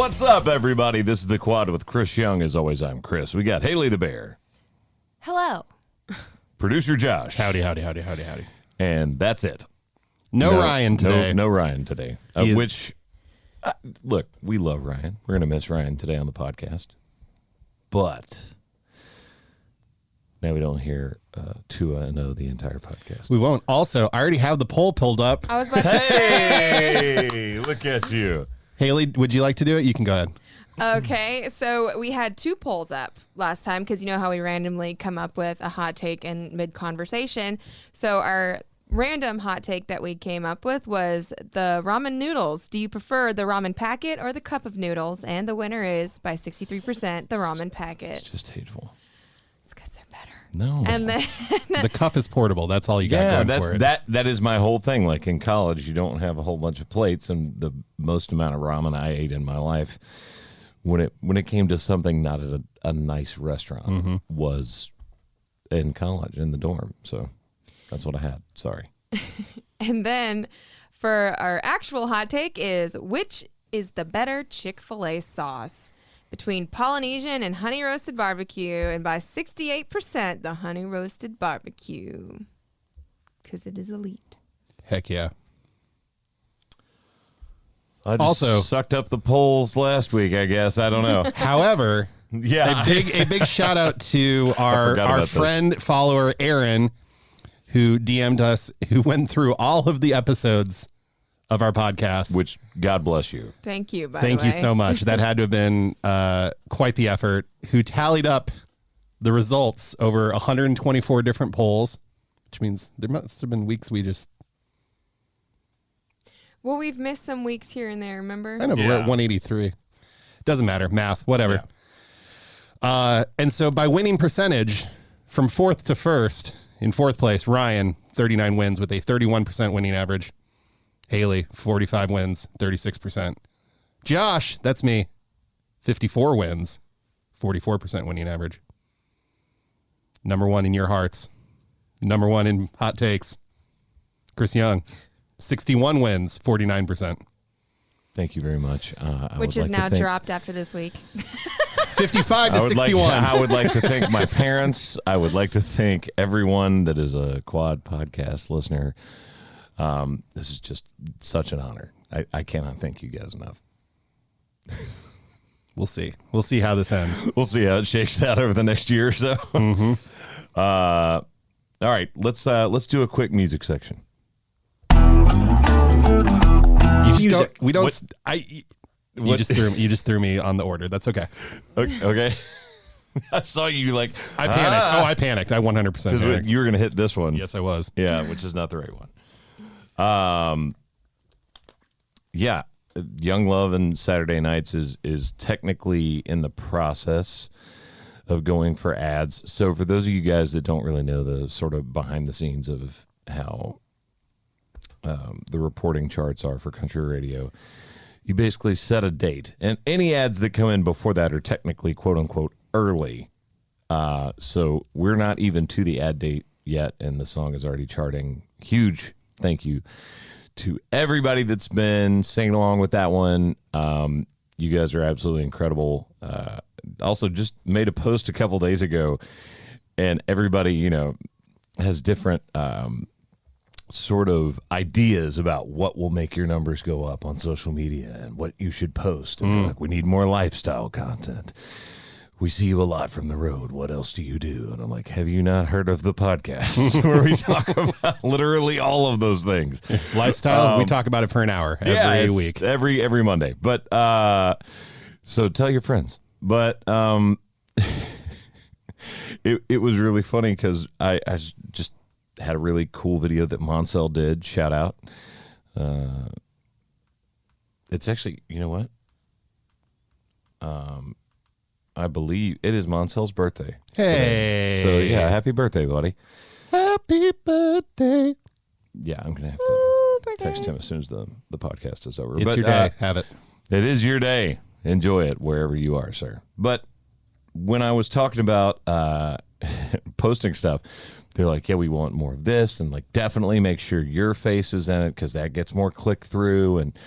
What's up, everybody? This is The Quad with Chris Young. As always, I'm Chris. We got Haley the Bear. Hello. Producer Josh. Howdy. And that's it. No Ryan today. No Ryan today. Look, we love Ryan. We're going to miss Ryan today on the podcast. But now we don't hear Tua and O the entire podcast. We won't. Also, I already have the poll pulled up. I was about to say. Hey, look at you. Haley, would you like to do it? You can go ahead. Okay, so we had 2 polls up last time because you know how we randomly come up with a hot take in mid-conversation. So our random hot take that we came up with was the ramen noodles. Do you prefer the ramen packet or the cup of noodles? And the winner is, by 63%, the ramen packet. It's just hateful. It's because they're better. No. And then The cup is portable. That's all you got going for it. That is my whole thing. Like in college, you don't have a whole bunch of plates, and the most amount of ramen I ate in my life, when it came to something not at a nice restaurant, was in college in the dorm. So that's what I had. Sorry. And then for our actual hot take is, which is the better Chick-fil-A sauce between Polynesian and honey roasted barbecue? And by 68%, the honey roasted barbecue, because it is elite. Heck yeah. I just Also sucked up the polls last week, I guess. I don't know. However, Yeah. a big shout out to our friend, follower, Aaron, who DM'd us, who went through all of the episodes of our podcast. Which, God bless you. Thank you, by the way. Thank you so much. That had to have been quite the effort. Who tallied up the results over 124 different polls, which means there must have been weeks we just... Well, we've missed some weeks here and there, remember? I know, but we're at 183. Doesn't matter. Math, whatever. Yeah. And so by winning percentage, from 4th to 1st, in 4th place, Ryan, 39 wins with a 31% winning average. Haley, 45 wins, 36%. Josh, that's me, 54 wins, 44% winning average. Number 1 in your hearts. Number 1 in hot takes, Chris Young, 61 wins, 49%. Thank you very much. Which is now dropped after this week. 55 to 61. I would like to thank my parents. I would like to thank everyone that is a Quad podcast listener. This is just such an honor. I cannot thank you guys enough. We'll see. We'll see how this ends. We'll see how it shakes out over the next year or so. All right, let's do a quick music section. You just threw me on the order. That's okay. Okay. I saw you like I panicked. I panicked. I 100% panicked. You were going to hit this one. Yes, I was. Yeah, which is not the right one. Yeah, Young Love and Saturday Nights is technically in the process of going for ads. So for those of you guys that don't really know the sort of behind the scenes of how the reporting charts are for country radio, you basically set a date, and any ads that come in before that are technically quote unquote early. So we're not even to the ad date yet, and the song is already charting. Huge thank you to everybody that's been singing along with that one. You guys are absolutely incredible. Also just made a post a couple days ago, and everybody, has different sort of ideas about what will make your numbers go up on social media and what you should post. And they're like, we need more lifestyle content. We see you a lot from the road. What else do you do? And I'm like, have you not heard of the podcast where we talk about literally all of those things? Lifestyle, we talk about it for an hour every week. Every Monday. But so tell your friends. But it was really funny because I just had a really cool video that Moncel did. Shout out. It's actually, you know what? I believe it is Moncel's birthday. Hey. Today. So yeah, happy birthday, buddy. Happy birthday. Yeah, I'm going to have to text him as soon as the podcast is over. It's your day. Have it. It is your day. Enjoy it wherever you are, sir. But when I was talking about posting stuff, they're like, yeah, we want more of this, and like definitely make sure your face is in it because that gets more click through. And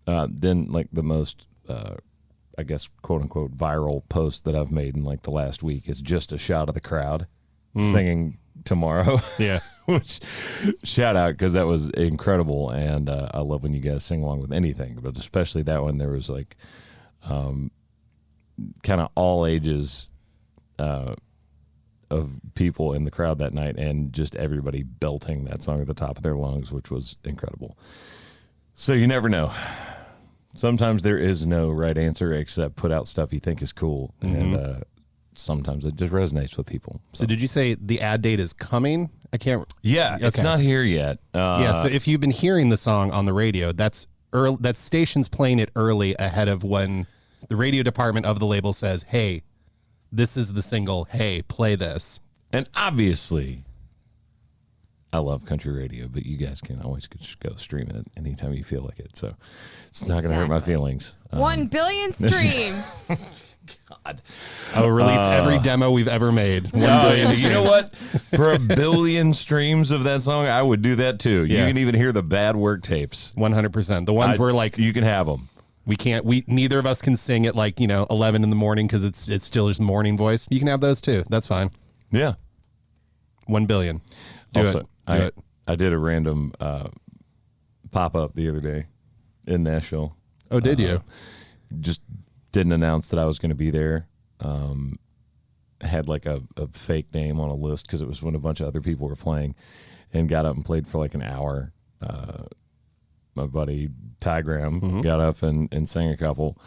then like the most I guess, quote unquote, viral post that I've made in like the last week is just a shot of the crowd singing Tomorrow. Yeah. Which, shout out, because that was incredible. And I love when you guys sing along with anything, but especially that one. There was like kind of all ages of people in the crowd that night, and just everybody belting that song at the top of their lungs, which was incredible. So you never know. Sometimes there is no right answer except put out stuff you think is cool, and sometimes it just resonates with people. So did you say the ad date is coming? I can't. Yeah, it's not here yet. Yeah, so if you've been hearing the song on the radio, that's early, that station's playing it early ahead of when the radio department of the label says, hey, this is the single, hey, play this. And obviously, I love country radio, but you guys can always just go stream it anytime you feel like it. So it's not going to hurt my feelings. 1 billion streams. God. I will release every demo we've ever made. 1 billion You streams. know what? For 1 billion streams of that song, I would do that too. Yeah. You can even hear the bad work tapes. 100%. The ones where like you can have them. neither of us can sing at like 11 in the morning because it's still just morning voice. You can have those too. That's fine. Yeah. 1 billion. Do it. Do it. I did a random pop up the other day in Nashville. Oh, did you? Just didn't announce that I was going to be there. Had like a fake name on a list because it was when a bunch of other people were playing, and got up and played for like an hour. My buddy Ty Graham got up and sang a couple.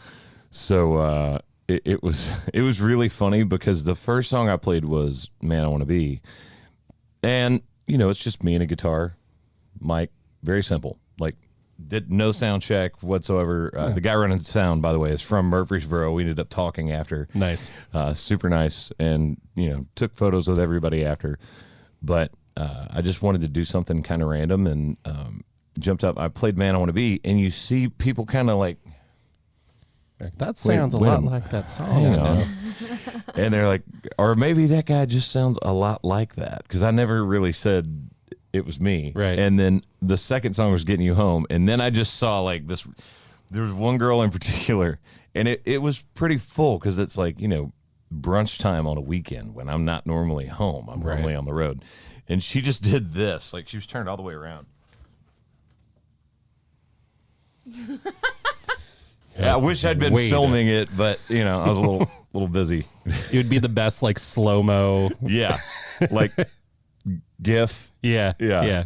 So it was really funny because the first song I played was "Man I Want to Be," and it's just me and a guitar, mic, very simple. Like, did no sound check whatsoever. The guy running sound, by the way, is from Murfreesboro. We ended up talking after. Nice. Super nice, and took photos with everybody after. But I just wanted to do something kind of random, and jumped up. I played "Man I Want to Be," and you see people kind of like, that sounds a lot like that song. And they're like, or maybe that guy just sounds a lot like that, because I never really said it was me. Right. And then the second song was "Getting You Home," and then I just saw like this. There was one girl in particular, and it was pretty full because it's like brunch time on a weekend when I'm not normally home. I'm normally on the road, and she just did this, like she was turned all the way around. Yeah, I wish I'd been filming it, but I was a little busy. It would be the best like slow-mo. Yeah, like GIF. Yeah.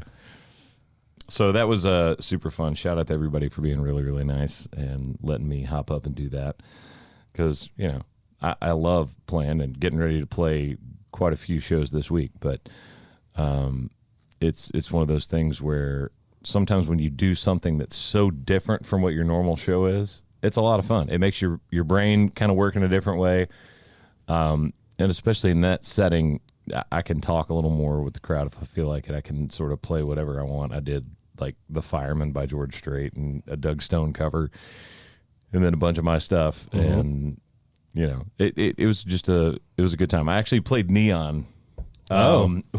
So that was super fun. Shout out to everybody for being really, really nice and letting me hop up and do that, because I love playing and getting ready to play quite a few shows this week. But it's one of those things where sometimes when you do something that's so different from what your normal show is, it's a lot of fun. It makes your brain kind of work in a different way. And especially in that setting, I can talk a little more with the crowd if I feel like it. I can sort of play whatever I want. I did like "The Fireman" by George Strait and a Doug Stone cover, and then a bunch of my stuff. And it was just it was a good time. I actually played "Neon,"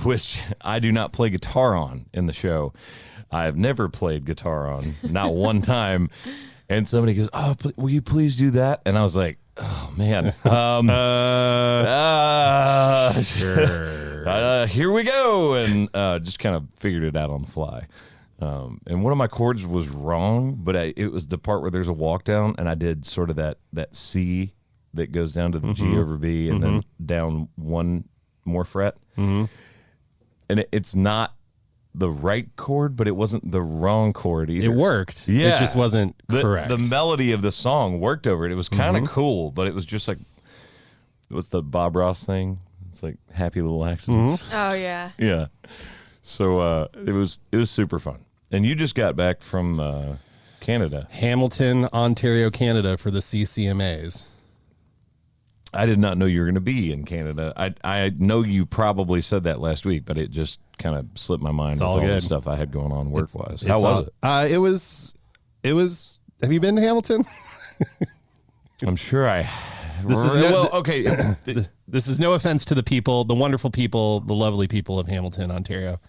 which I do not play guitar on in the show. I've never played guitar on, not one time. And somebody goes, "Oh, will you please do that?" And I was like, "Oh man, sure, here we go," and just kind of figured it out on the fly. And one of my chords was wrong, but it was the part where there's a walk down, and I did sort of that C that goes down to the G over B, and then down one more fret. And it's not the right chord, but it wasn't the wrong chord either. It worked. Yeah. It just wasn't correct. The melody of the song worked over it. It was kind of cool, but it was just like, what's the Bob Ross thing? It's like happy little accidents. Oh yeah. Yeah. So it was super fun. And you just got back from Canada. Hamilton, Ontario, Canada for the CCMAs. I did not know you were going to be in Canada. I know you probably said that last week, but it just kind of slipped my mind with all the stuff I had going on work-wise. How was it? It was. Have you been to Hamilton? I'm sure I. Okay. This is no offense to the people, the wonderful people, the lovely people of Hamilton, Ontario.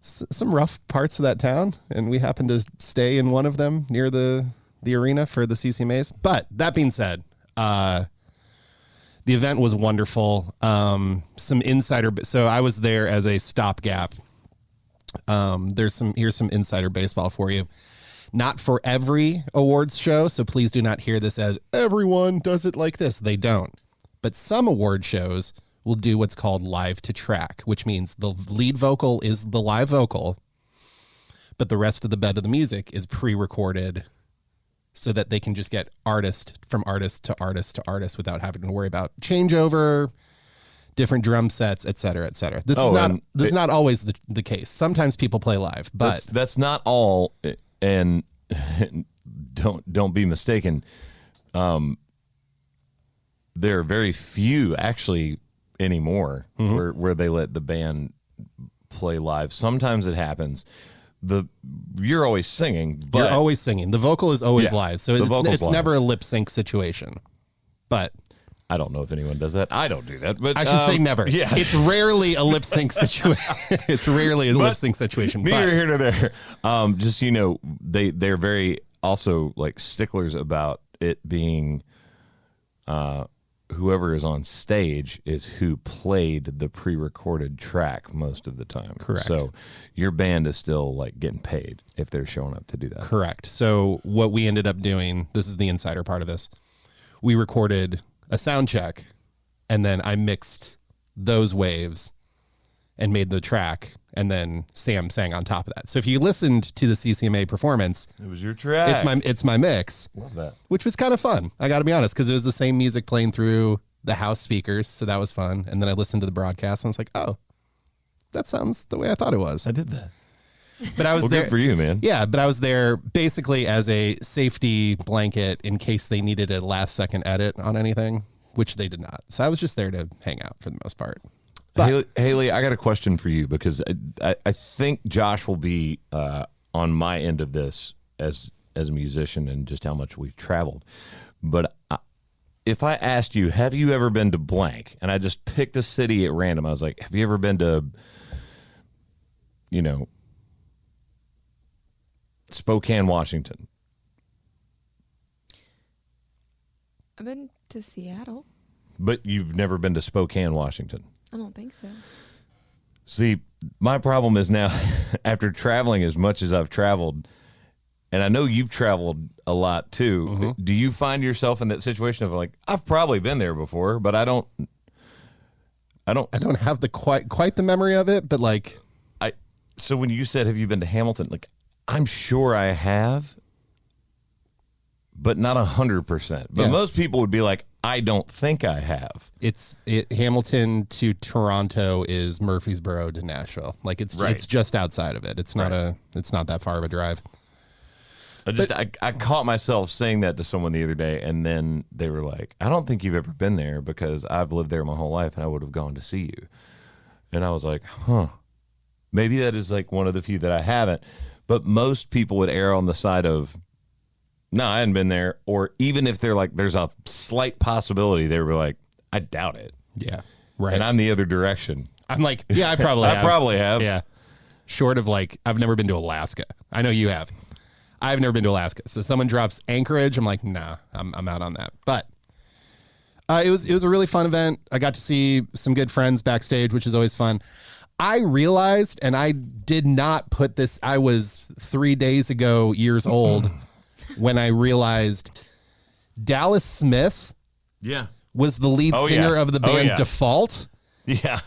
Some rough parts of that town, and we happened to stay in one of them near the the arena for the CCMAs. But that being said, the event was wonderful. Some insider. So I was there as a stopgap. Here's some insider baseball for you. Not for every awards show, so please do not hear this as everyone does it like this. They don't. But some award shows will do what's called live to track, which means the lead vocal is the live vocal, but the rest of the bed of the music is pre-recorded so that they can just get artist to artist to artist without having to worry about changeover, different drum sets, et cetera, et cetera. This is not always the case. Sometimes people play live, but that's not all. And don't be mistaken. There are very few actually anymore where they let the band play live. Sometimes it happens. You're always singing, but you're always singing. The vocal is always live, so it's never a lip sync situation. But I don't know if anyone does that. I don't do that, but I should say never. Yeah, it's rarely a lip sync situation. It's rarely a lip sync situation. Neither here nor there. Just they're very also like sticklers about it being whoever is on stage is who played the pre-recorded track most of the time. Correct. So your band is still like getting paid if they're showing up to do that. Correct. So what we ended up doing, this is the insider part of this, we recorded a sound check, and then I mixed those waves and made the track, and then Sam sang on top of that. So if you listened to the CCMA performance, it was your track. It's my mix. Love that. Which was kind of fun. I got to be honest, because it was the same music playing through the house speakers, so that was fun. And then I listened to the broadcast, and I was like, oh, that sounds the way I thought it was. I did that. But I was there good for you, man. Yeah, but I was there basically as a safety blanket in case they needed a last second edit on anything, which they did not. So I was just there to hang out for the most part. But Haley, I got a question for you because I think Josh will be on my end of this as a musician and just how much we've traveled. But if I asked you, have you ever been to blank? And I just picked a city at random. I was like, have you ever been to, Spokane, Washington? I've been to Seattle. But you've never been to Spokane, Washington? I don't think so. See, my problem is now, after traveling as much as I've traveled, and I know you've traveled a lot too, do you find yourself in that situation of like, I've probably been there before, but I don't have the quite the memory of it, but like, so when you said, have you been to Hamilton? Like, I'm sure I have, but not 100%. But most people would be like, I don't think I have. Hamilton to Toronto is Murfreesboro to Nashville. Like it's just outside of it. It's not that far of a drive. I caught myself saying that to someone the other day, and then they were like, I don't think you've ever been there because I've lived there my whole life and I would have gone to see you. And I was like, maybe that is like one of the few that I haven't. But most people would err on the side of, no, I hadn't been there. Or even if they're like, there's a slight possibility, they were like, I doubt it. Yeah. Right. And I'm the other direction. I'm like, yeah, I probably have. I probably have. Yeah. Short of like, I've never been to Alaska. I know you have. I've never been to Alaska. So someone drops Anchorage, I'm like, nah, I'm out on that. But it was a really fun event. I got to see some good friends backstage, which is always fun. I realized, and I did not put this, I was 3 days ago, years old, when I realized Dallas Smith was the lead singer of the band Default. Yeah.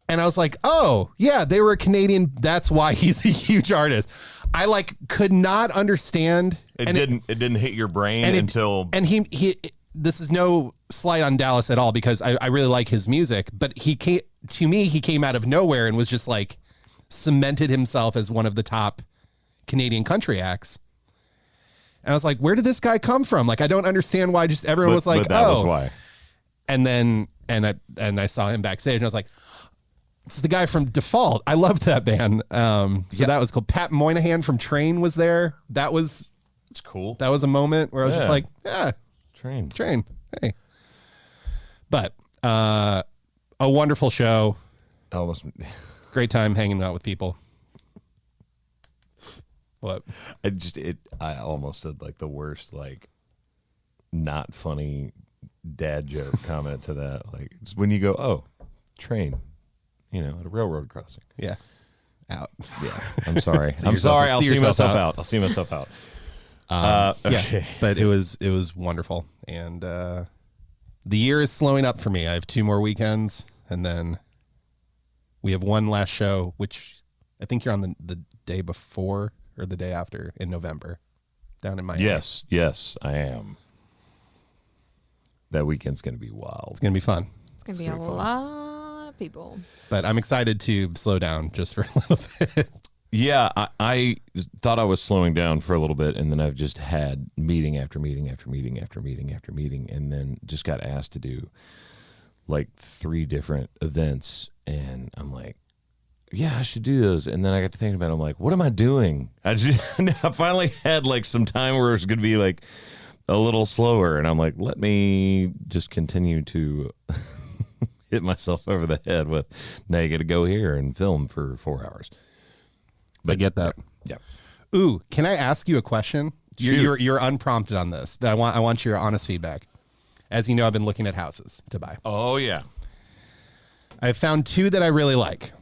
And I was like, oh, yeah, they were a Canadian. That's why he's a huge artist. I like could not understand. It didn't hit your brain until. And he this is no slight on Dallas at all because I really like his music, but he came out of nowhere and was just like cemented himself as one of the top Canadian country acts. And I was like, where did this guy come from? Like, I don't understand why just everyone was like, that was why. And then, I saw him backstage and I was like, it's the guy from Default. I loved that band. That was cool. Pat Moynihan from Train was there. It's cool. That was a moment where I was just like, yeah, Train. Hey. But, a wonderful show. Almost. Great time hanging out with people. What? I almost said like the worst, like not funny dad joke comment to that. Like it's when you go, oh, train, at a railroad crossing. Yeah. Out. Yeah. I'm sorry. See I'm yourself- sorry. I'll see see yourself myself out. out. I'll see myself out. Yeah, but it was wonderful. And the year is slowing up for me. I have 2 more weekends, and then we have one last show, which I think you're on the day before or the day after in November down in Miami. Yes, I am. That weekend's going to be wild. It's going to be fun. It's going to be a lot of people. But I'm excited to slow down just for a little bit. Yeah, I thought I was slowing down for a little bit, and then I've just had meeting after meeting after meeting after meeting after meeting, and then just got asked to do like 3 different events, and I'm like, yeah, I should do those. And then I got to thinking about it. I'm like, what am I doing? I finally had like some time where it was going to be like a little slower, and I'm like, let me just continue to hit myself over the head with, now you got to go here and film for 4 hours. I get that. Yeah. Ooh, can I ask you a question? You're unprompted on this, but I want your honest feedback. As you know, I've been looking at houses to buy. Oh yeah. I've found 2 that I really like.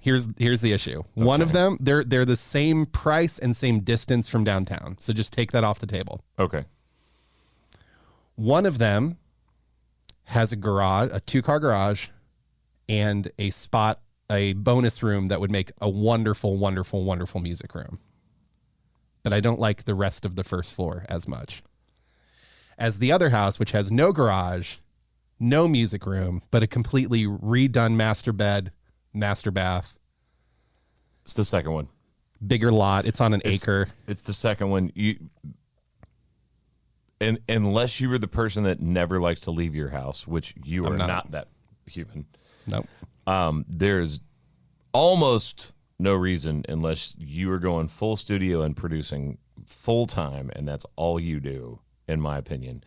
Here's the issue. Okay. One of them, they're the same price and same distance from downtown. So just take that off the table. Okay. One of them has a garage, a 2-car garage, and a bonus room that would make a wonderful, wonderful, wonderful music room. But I don't like the rest of the first floor as much as the other house, which has no garage, no music room, but a completely redone master bed, master bath. It's the second one. Bigger lot. It's on an acre. It's the second one. And unless you were the person that never likes to leave your house, which you are not that human. Nope. There's almost no reason, unless you are going full studio and producing full time, and that's all you do, in my opinion,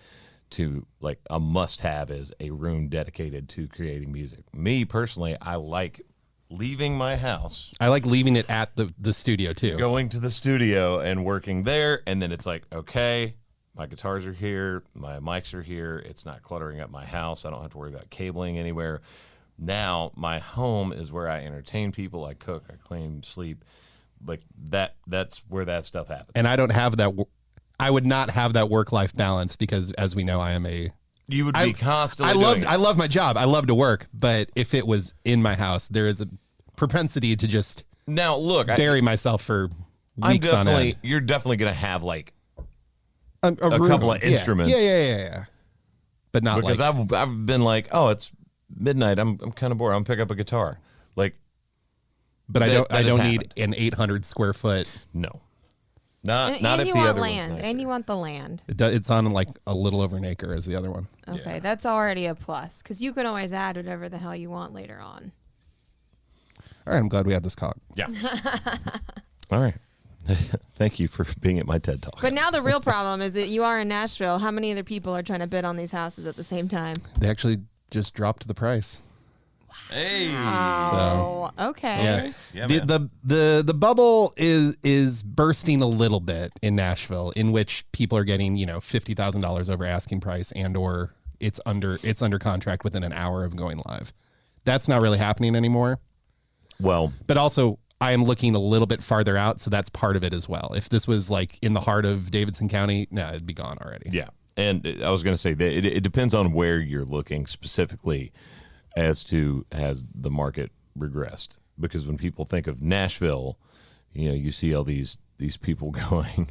to like a must have is a room dedicated to creating music. Me personally, I like leaving my house. I like leaving it at the studio too. Going to the studio and working there, and then it's like, okay, my guitars are here, my mics are here, it's not cluttering up my house, I don't have to worry about cabling anywhere. Now my home is where I entertain people, I cook, I clean, sleep, like that's where that stuff happens. And I don't have that. I would not have that work-life balance because, as we know, I am a. You would be constantly. I love my job. I love to work, but if it was in my house, there is a propensity to just now look bury myself for weeks on end. You're definitely gonna have like a couple of instruments. Yeah. But not because like I've been like, oh, it's midnight. I'm kind of bored. I'm pick up a guitar. Like, but I don't need an 800 square foot. No, not if you the want other land, one's and you want the land. It's on like a little over an acre as the other one. Okay, that's already a plus because you can always add whatever the hell you want later on. All right, I'm glad we had this talk. Yeah. All right. Thank you for being at my TED Talk. But now the real problem is that you are in Nashville. How many other people are trying to bid on these houses at the same time? They actually just dropped the price. Hey. Oh, okay. Yeah, the bubble is bursting a little bit in Nashville, in which people are getting $50,000 over asking price, and or it's under contract within an hour of going live. That's not really happening anymore. Well, but also I am looking a little bit farther out, so that's part of it as well. If this was like in the heart of Davidson County, no, it'd be gone already. Yeah, and I was going to say that it depends on where you're looking specifically as to has the market regressed. Because when people think of Nashville, you see all these people going,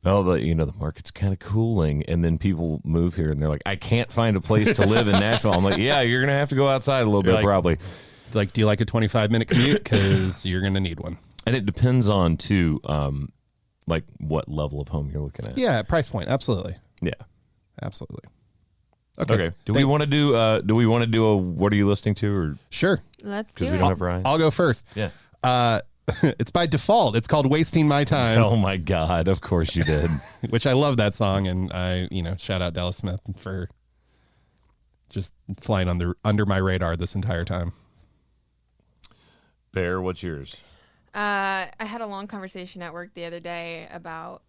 oh, the market's kind of cooling, and then people move here and they're like, I can't find a place to live in Nashville. I'm like, yeah, you're gonna have to go outside a little bit, probably. Like, do you like a 25-minute commute? Because you're gonna need one. And it depends on too, like what level of home you're looking at. Yeah, price point, absolutely. Yeah, absolutely. Okay. Do we want to do a what are you listening to, or sure? Let's do it. Because we don't have Ryan. I'll go first. Yeah. It's by default. It's called "Wasting My Time." Oh my God! Of course you did. Which I love that song, and I shout out Dallas Smith for just flying under my radar this entire time. Bear, what's yours? I had a long conversation at work the other day about,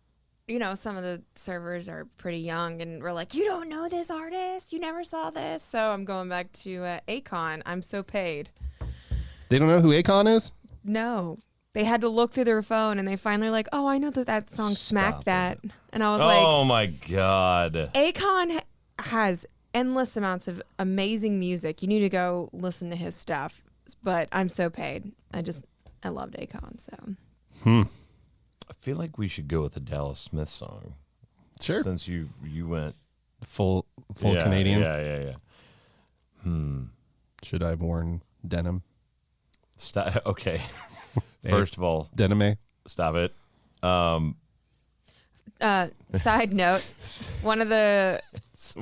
some of the servers are pretty young, and we're like, you don't know this artist? You never saw this? So I'm going back to Akon. I'm So Paid. They don't know who Akon is? No. They had to look through their phone, and they finally were like, oh, I know that song, Smack Stop That. it. And I was like, Oh my God. Akon has endless amounts of amazing music. You need to go listen to his stuff. But I'm So Paid. I loved Akon, so. I feel like we should go with a Dallas Smith song. Sure. Since you went Full Canadian. Yeah. Should I have worn denim? Stop. Okay. First of all, Denim. stop it. Side note, one of the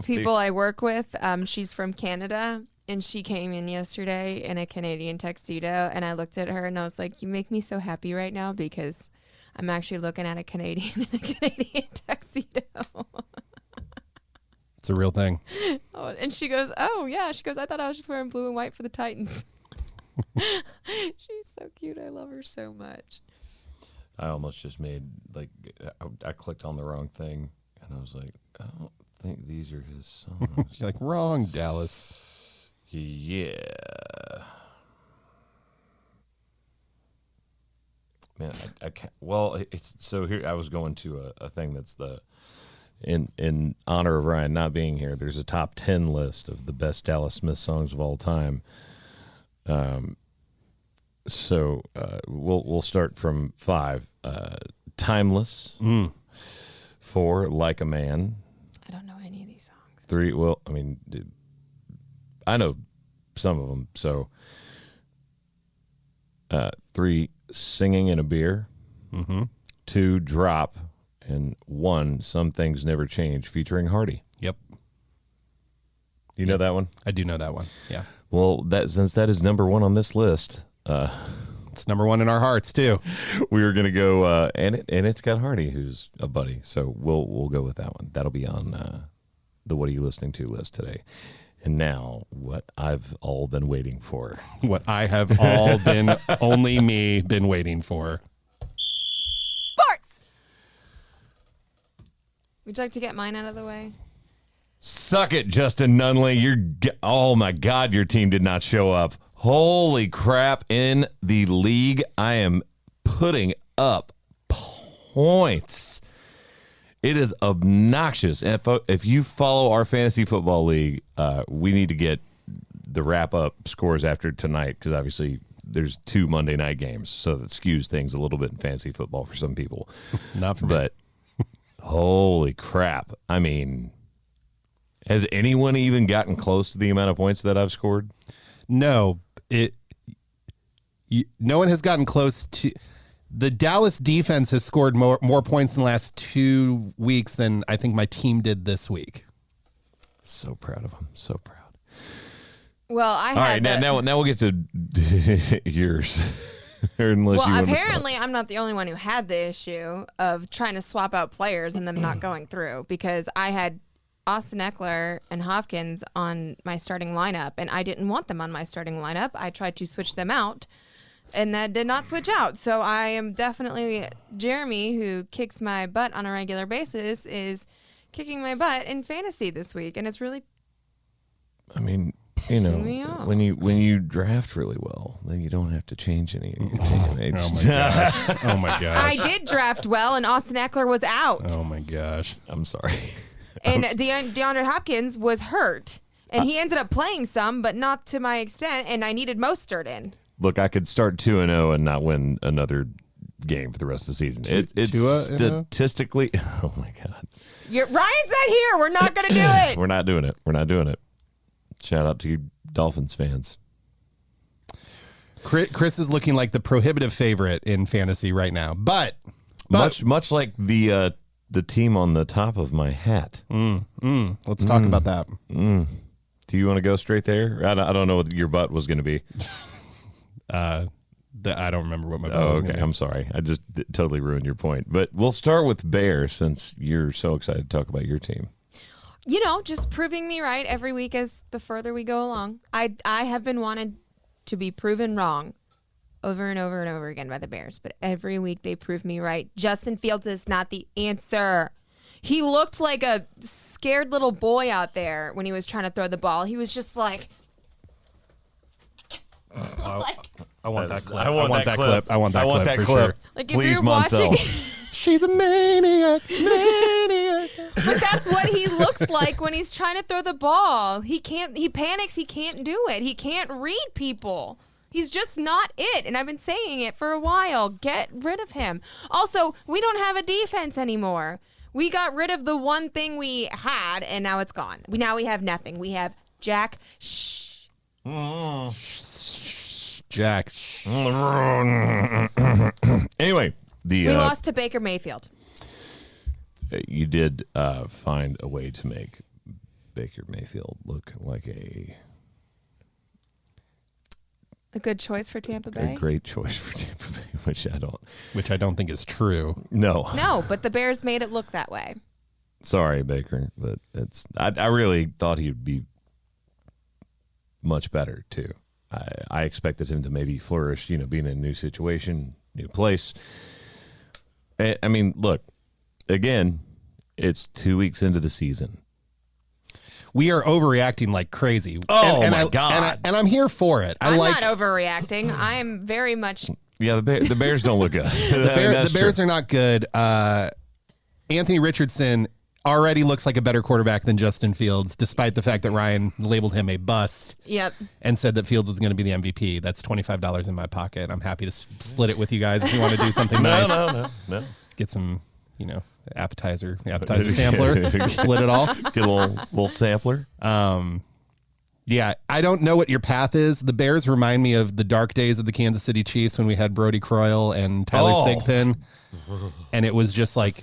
people I work with, she's from Canada, and she came in yesterday in a Canadian tuxedo, and I looked at her and I was like, you make me so happy right now because I'm actually looking at a Canadian in a Canadian tuxedo. It's a real thing. Oh, and she goes, oh, yeah. She goes, I thought I was just wearing blue and white for the Titans. She's so cute. I love her so much. I almost just made, I clicked on the wrong thing, and I was like, I don't think these are his songs. You're like, wrong, Dallas. Yeah. Man, I can't. Well, it's so here. I was going to a thing that's in honor of Ryan not being here. There's a top 10 list of the best Dallas Smith songs of all time. So we'll start from 5. Timeless. 4, Like a Man. I don't know any of these songs. 3, well, I mean, I know some of them. So 3, Singing in a Beer. 2, Drop. And 1, Some Things Never Change, featuring Hardy. Yep. You know that one? I do know that one. Yeah. Well, since that is number 1 on this list, It's number 1 in our hearts too. we were gonna go, and it's got Hardy, who's a buddy. So we'll go with that one. That'll be on the What Are You Listening To list today. And now, what I've all been waiting for. What I have all been, only me, been waiting for. Sports! Would you like to get mine out of the way? Suck it, Justin Nunley. Oh my God, your team did not show up. Holy crap. In the league, I am putting up points. It is obnoxious. And if you follow our fantasy football league, we need to get the wrap-up scores after tonight because obviously there's 2 Monday night games, so that skews things a little bit in fantasy football for some people. Not for me. But holy crap. I mean, has anyone even gotten close to the amount of points that I've scored? No, no one has gotten close to. The Dallas defense has scored more points in the last 2 weeks than I think my team did this week. So proud of them. So proud. Well, I All had right, now we'll get to yours. Unless you want to apparently I'm not the only one who had the issue of trying to swap out players and them not going through because I had Austin Eckler and Hopkins on my starting lineup, and I didn't want them on my starting lineup. I tried to switch them out, and that did not switch out. So I am definitely Jeremy, who kicks my butt on a regular basis, is kicking my butt in fantasy this week, and it's really. I mean, you know, me off. when you draft really well, then you don't have to change any of your team. Oh my gosh! Oh my gosh! I did draft well, and Austin Eckler was out. Oh my gosh! I'm sorry. And DeAndre Hopkins was hurt, and he ended up playing some, but not to my extent, and I needed Mostert in. Look, I could start 2-0 and not win another game for the rest of the season. It's 2-0? statistically. Oh my God! Ryan's not here. We're not going to do it. We're not doing it. We're not doing it. Shout out to you Dolphins fans. Chris is looking like the prohibitive favorite in fantasy right now, but Much like the team on the top of my hat. let's talk about that. Do you want to go straight there? I don't know what your butt was going to be. I don't remember what my Oh, was okay. gonna be. I'm sorry. I just totally ruined your point. But we'll start with Bear since you're so excited to talk about your team. You know, just proving me right every week as the further we go along. I have been wanted to be proven wrong over and over and over again by the Bears, but every week they prove me right. Justin Fields is not the answer. He looked like a scared little boy out there when he was trying to throw the ball. He was just like... I want that clip. I want that clip. I want that clip for sure. Like Please, if you're watching... She's a maniac. But that's what he looks like when he's trying to throw the ball. He panics, he can't do it. He can't read people. He's just not it. And I've been saying it for a while. Get rid of him. Also, we don't have a defense anymore. We got rid of the one thing we had, and now it's gone. Now we have nothing. We have Jack. Jack. Anyway, we lost to Baker Mayfield. You did find a way to make Baker Mayfield look like a good choice for Tampa Bay. A great choice for Tampa Bay, Which I don't think is true. No, but the Bears made it look that way. Sorry, Baker, but I really thought he'd be much better too. I expected him to maybe flourish, being in a new situation, new place. I mean, look, again, it's 2 weeks into the season. We are overreacting like crazy. Oh, and my God. And I'm here for it. I'm not overreacting. I'm very much... Yeah, the Bears don't look good. The Bears are not good. Anthony Richardson already looks like a better quarterback than Justin Fields, despite the fact that Ryan labeled him a bust. Yep. And said that Fields was going to be the MVP. That's $25 in my pocket. I'm happy to split it with you guys if you want to do something nice. No. Get some, appetizer sampler. Split it all. Get a little sampler. Yeah, I don't know what your path is. The Bears remind me of the dark days of the Kansas City Chiefs when we had Brody Croyle and Tyler Thigpen. And it was just like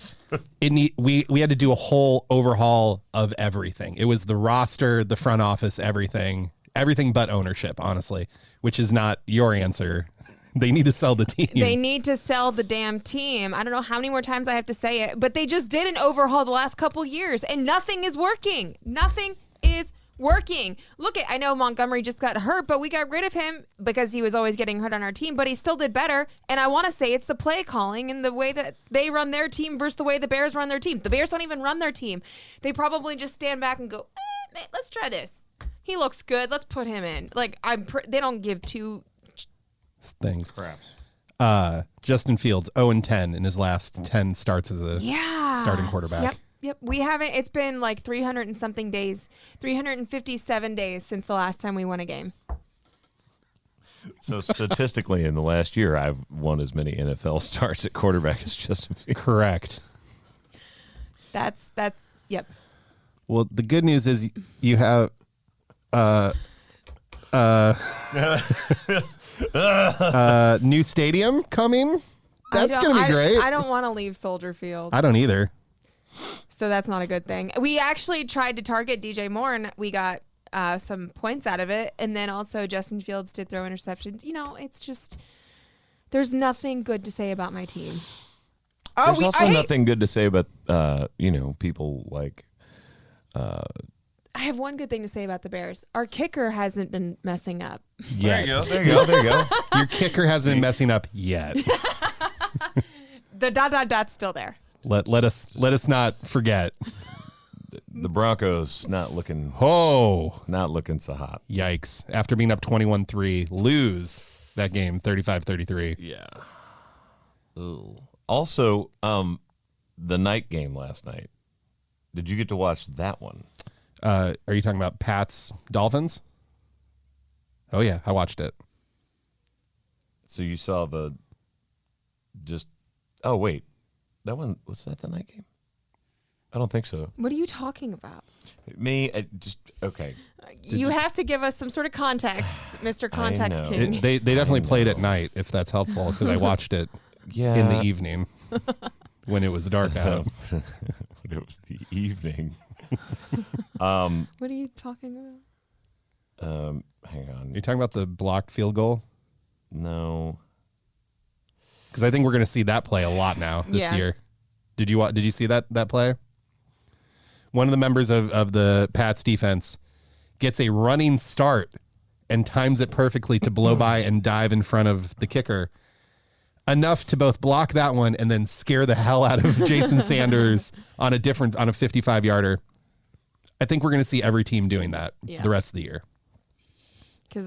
we had to do a whole overhaul of everything. It was the roster, the front office, everything but ownership, honestly, which is not your answer. They need to sell the team. They need to sell the damn team. I don't know how many more times I have to say it, but they just did an overhaul the last couple years, and nothing is working. Nothing is working. Look, I know Montgomery just got hurt, but we got rid of him because he was always getting hurt on our team, but he still did better. And I want to say it's the play calling and the way that they run their team versus the way the Bears run their team. The Bears don't even run their team. They probably just stand back and go, man, let's try this. He looks good. Let's put him in. Like, they don't give two things. Perhaps. Justin Fields, 0-10 in his last 10 starts as a starting quarterback. Yep. We haven't, it's been like 300 and something days, 357 days since the last time we won a game. So statistically in the last year, I've won as many NFL starts at quarterback as Justin Fields. Correct. That's, yep. Well, the good news is you have, new stadium coming. That's going to be great. I don't want to leave Soldier Field. I don't either. So that's not a good thing. We actually tried to target DJ Moore, and we got some points out of it. And then also Justin Fields did throw interceptions. It's just, there's nothing good to say about my team. There's also nothing good to say about, people like... I have one good thing to say about the Bears. Our kicker hasn't been messing up. Yet. There you go. Your kicker hasn't been messing up yet. The ... dot's still there. Let us not forget. The Broncos not looking so hot. Yikes. After being up 21-3, lose that game 35-33. Yeah. Ooh. Also, the night game last night. Did you get to watch that one? Are you talking about Pats Dolphins? Oh yeah, I watched it. So you saw oh wait. That one, was that the night game? I don't think so. What are you talking about? Okay. You have to give us some sort of context, Mr. Context King. They definitely played at night, if that's helpful, because I watched it in the evening when it was dark out. It was the evening. What are you talking about? Hang on. You're talking about the blocked field goal? No. Because I think we're going to see that play a lot now this year. Did you see that play? One of the members of the Pats defense gets a running start and times it perfectly to blow by and dive in front of the kicker. Enough to both block that one and then scare the hell out of Jason Sanders on a 55-yarder. I think we're going to see every team doing that the rest of the year. Because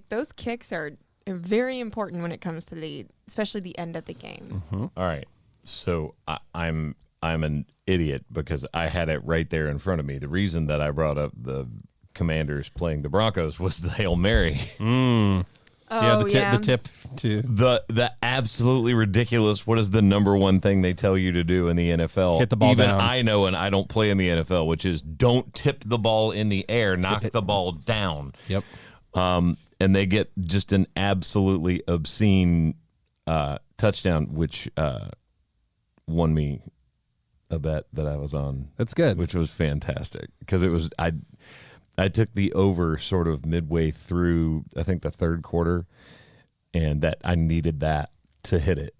those kicks are very important when it comes to especially the end of the game. Mm-hmm. All right. So I'm an idiot because I had it right there in front of me. The reason that I brought up the Commanders playing the Broncos was the Hail Mary. The tip to the absolutely ridiculous. What is the number one thing they tell you to do in the NFL? Hit the ball Even down. I know, and I don't play in the NFL, which is don't tip the ball in the air, knock the ball down. Yep. And they get just an absolutely obscene touchdown, which won me a bet that I was on. That's good. Which was fantastic because it was I took the over sort of midway through, I think, the third quarter, and that I needed that to hit it.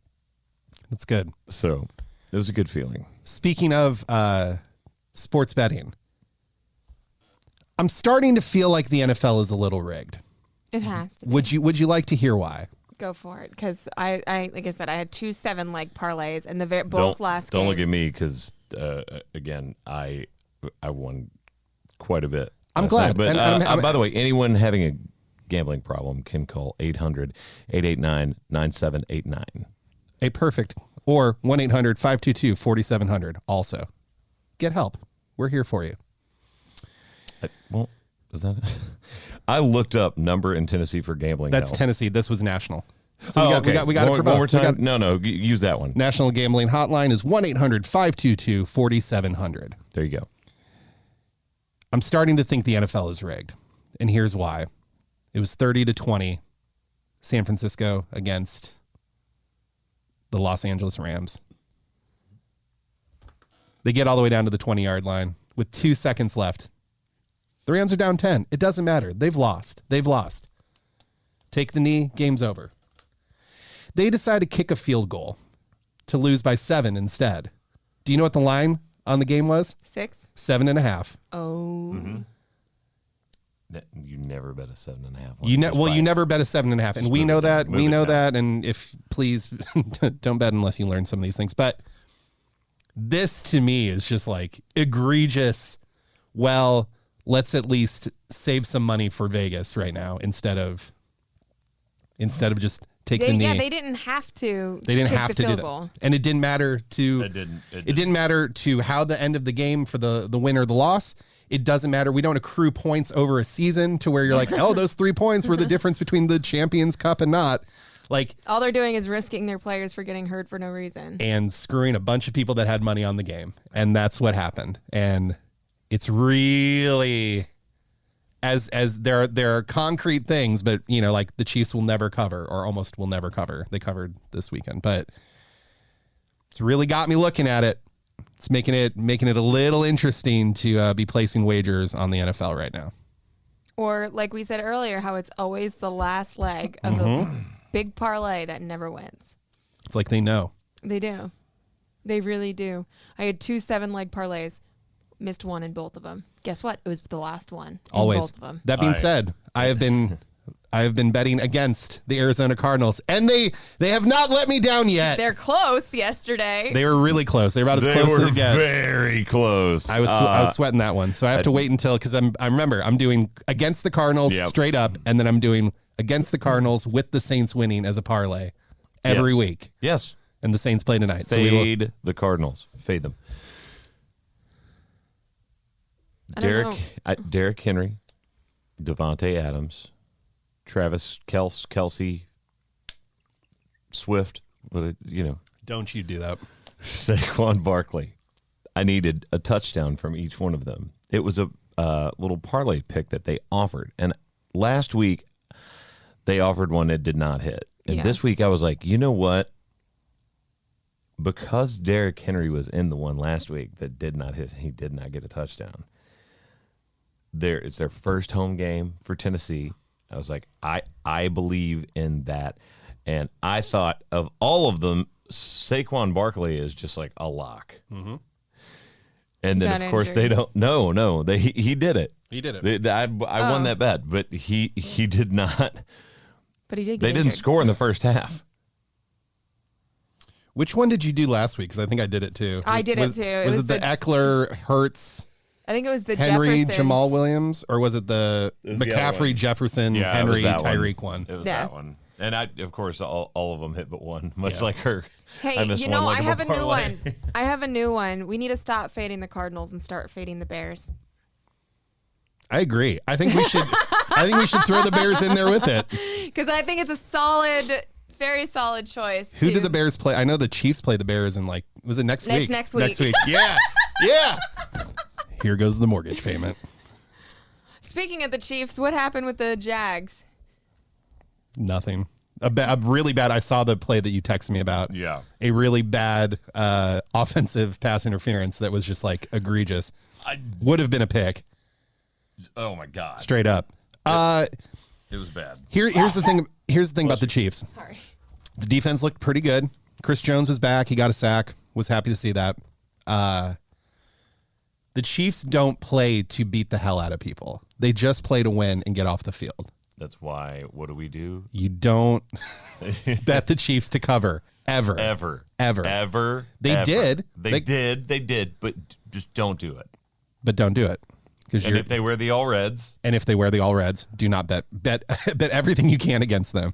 That's good. So it was a good feeling. Speaking of sports betting, I'm starting to feel like the NFL is a little rigged. It has to be. Would you like to hear why? Go for it, because I like I said, I had 2 7-leg parlays and both last games. Don't look at me because again, I won quite a bit. I'm glad. But And by the way, anyone having a gambling problem can call 800-889-9789. A perfect, or 1-800-522-4700. Also, get help. We're here for you. Was that it? I looked up number in Tennessee for gambling. That's help. Tennessee. This was national. So we got it for both. One more time. No, use that one. National gambling hotline is 1-800-522-4700. There you go. I'm starting to think the NFL is rigged, and here's why. It was 30-20, San Francisco against the Los Angeles Rams. They get all the way down to the 20-yard line with 2 seconds left. The Rams are down 10. It doesn't matter. They've lost. Take the knee, game's over. They decide to kick a field goal to lose by 7 instead. Do you know what the line on the game was? 6. 7.5. Oh. Mm-hmm. You never bet a 7.5. You never bet a 7.5, and we know that. We know that, and if please don't bet unless you learn some of these things. But this to me is just like egregious. Well, let's at least save some money for Vegas right now instead of just take the knee. Yeah, they didn't have to. They didn't kick have the to do field that, goal. and it didn't matter to. It didn't matter to how the end of the game for the win or the loss. It doesn't matter. We don't accrue points over a season to where you're like, oh, those 3 points were the difference between the Champions Cup and not. Like, all they're doing is risking their players for getting hurt for no reason and screwing a bunch of people that had money on the game, and that's what happened. And it's really as there are concrete things, but like the Chiefs will never cover or almost will never cover. They covered this weekend, but it's really got me looking at it. It's making it a little interesting to be placing wagers on the NFL right now. Or like we said earlier, how it's always the last leg of the big parlay that never wins. It's like they know. They do. They really do. I had 2 7-leg parlays. Missed one in both of them. Guess what? It was the last one. Always. Both of them. That being said, I have been betting against the Arizona Cardinals, and they have not let me down yet. They're close yesterday. They were really close. They were about as close as it gets. Very close. I was sweating that one, so I have to wait until because I remember I'm doing against the Cardinals straight up, and then I'm doing against the Cardinals with the Saints winning as a parlay every week. Yes, and the Saints play tonight. Fade the Cardinals. Fade them. Derrick Henry, Devontae Adams, Travis Kelce, Swift. Don't you do that. Saquon Barkley. I needed a touchdown from each one of them. It was a little parlay pick that they offered, and last week they offered one that did not hit. And this week I was like, you know what? Because Derrick Henry was in the one last week that did not hit, he did not get a touchdown. It's their first home game for Tennessee. I was like, I believe in that. And I thought of all of them, Saquon Barkley is just like a lock. Mm-hmm. And then, Got of course, injured. they don't. No, he did it. He did it. I won that bet, but he did not. But he did get They didn't injured. score in the first half. Which one did you do last week? Because I think I did it too. I did it too. It Was was it the Eckler, Hurts, I think it was the Henry, Jeffersons. Jamal Williams, or was it the was the other McCaffrey, one. Jefferson, Yeah, it Henry, was that Tyreek one? It was Yeah. that one. And of course, all of them hit but one, much like her. Hey, I missed you know, one I like have a new parlay. one. I have a new one. We need to stop fading the Cardinals and start fading the Bears. I agree. I think we should. I think we should throw the Bears in there with it. Because I think it's a solid, very solid choice. Who to- do the Bears play? I know the Chiefs play the Bears in was it next It's week? next week. Next week. Yeah. Yeah. Here goes the mortgage payment. Speaking of the Chiefs, what happened with the Jags? Nothing. A really bad. I saw the play that you texted me about. Yeah. A really bad offensive pass interference that was just like egregious. Would have been a pick. Oh my God! Straight up. It was bad. Here's the thing. Here's the thing about the Chiefs. Sorry. The defense looked pretty good. Chris Jones was back. He got a sack. Was happy to see that. The Chiefs don't play to beat the hell out of people. They just play to win and get off the field. That's why. What do? You don't bet the Chiefs to cover ever. Ever. They ever. did. They did. But just don't do it. But don't do it. Because And if they wear the all reds, if they wear the all reds, do not bet everything you can against them.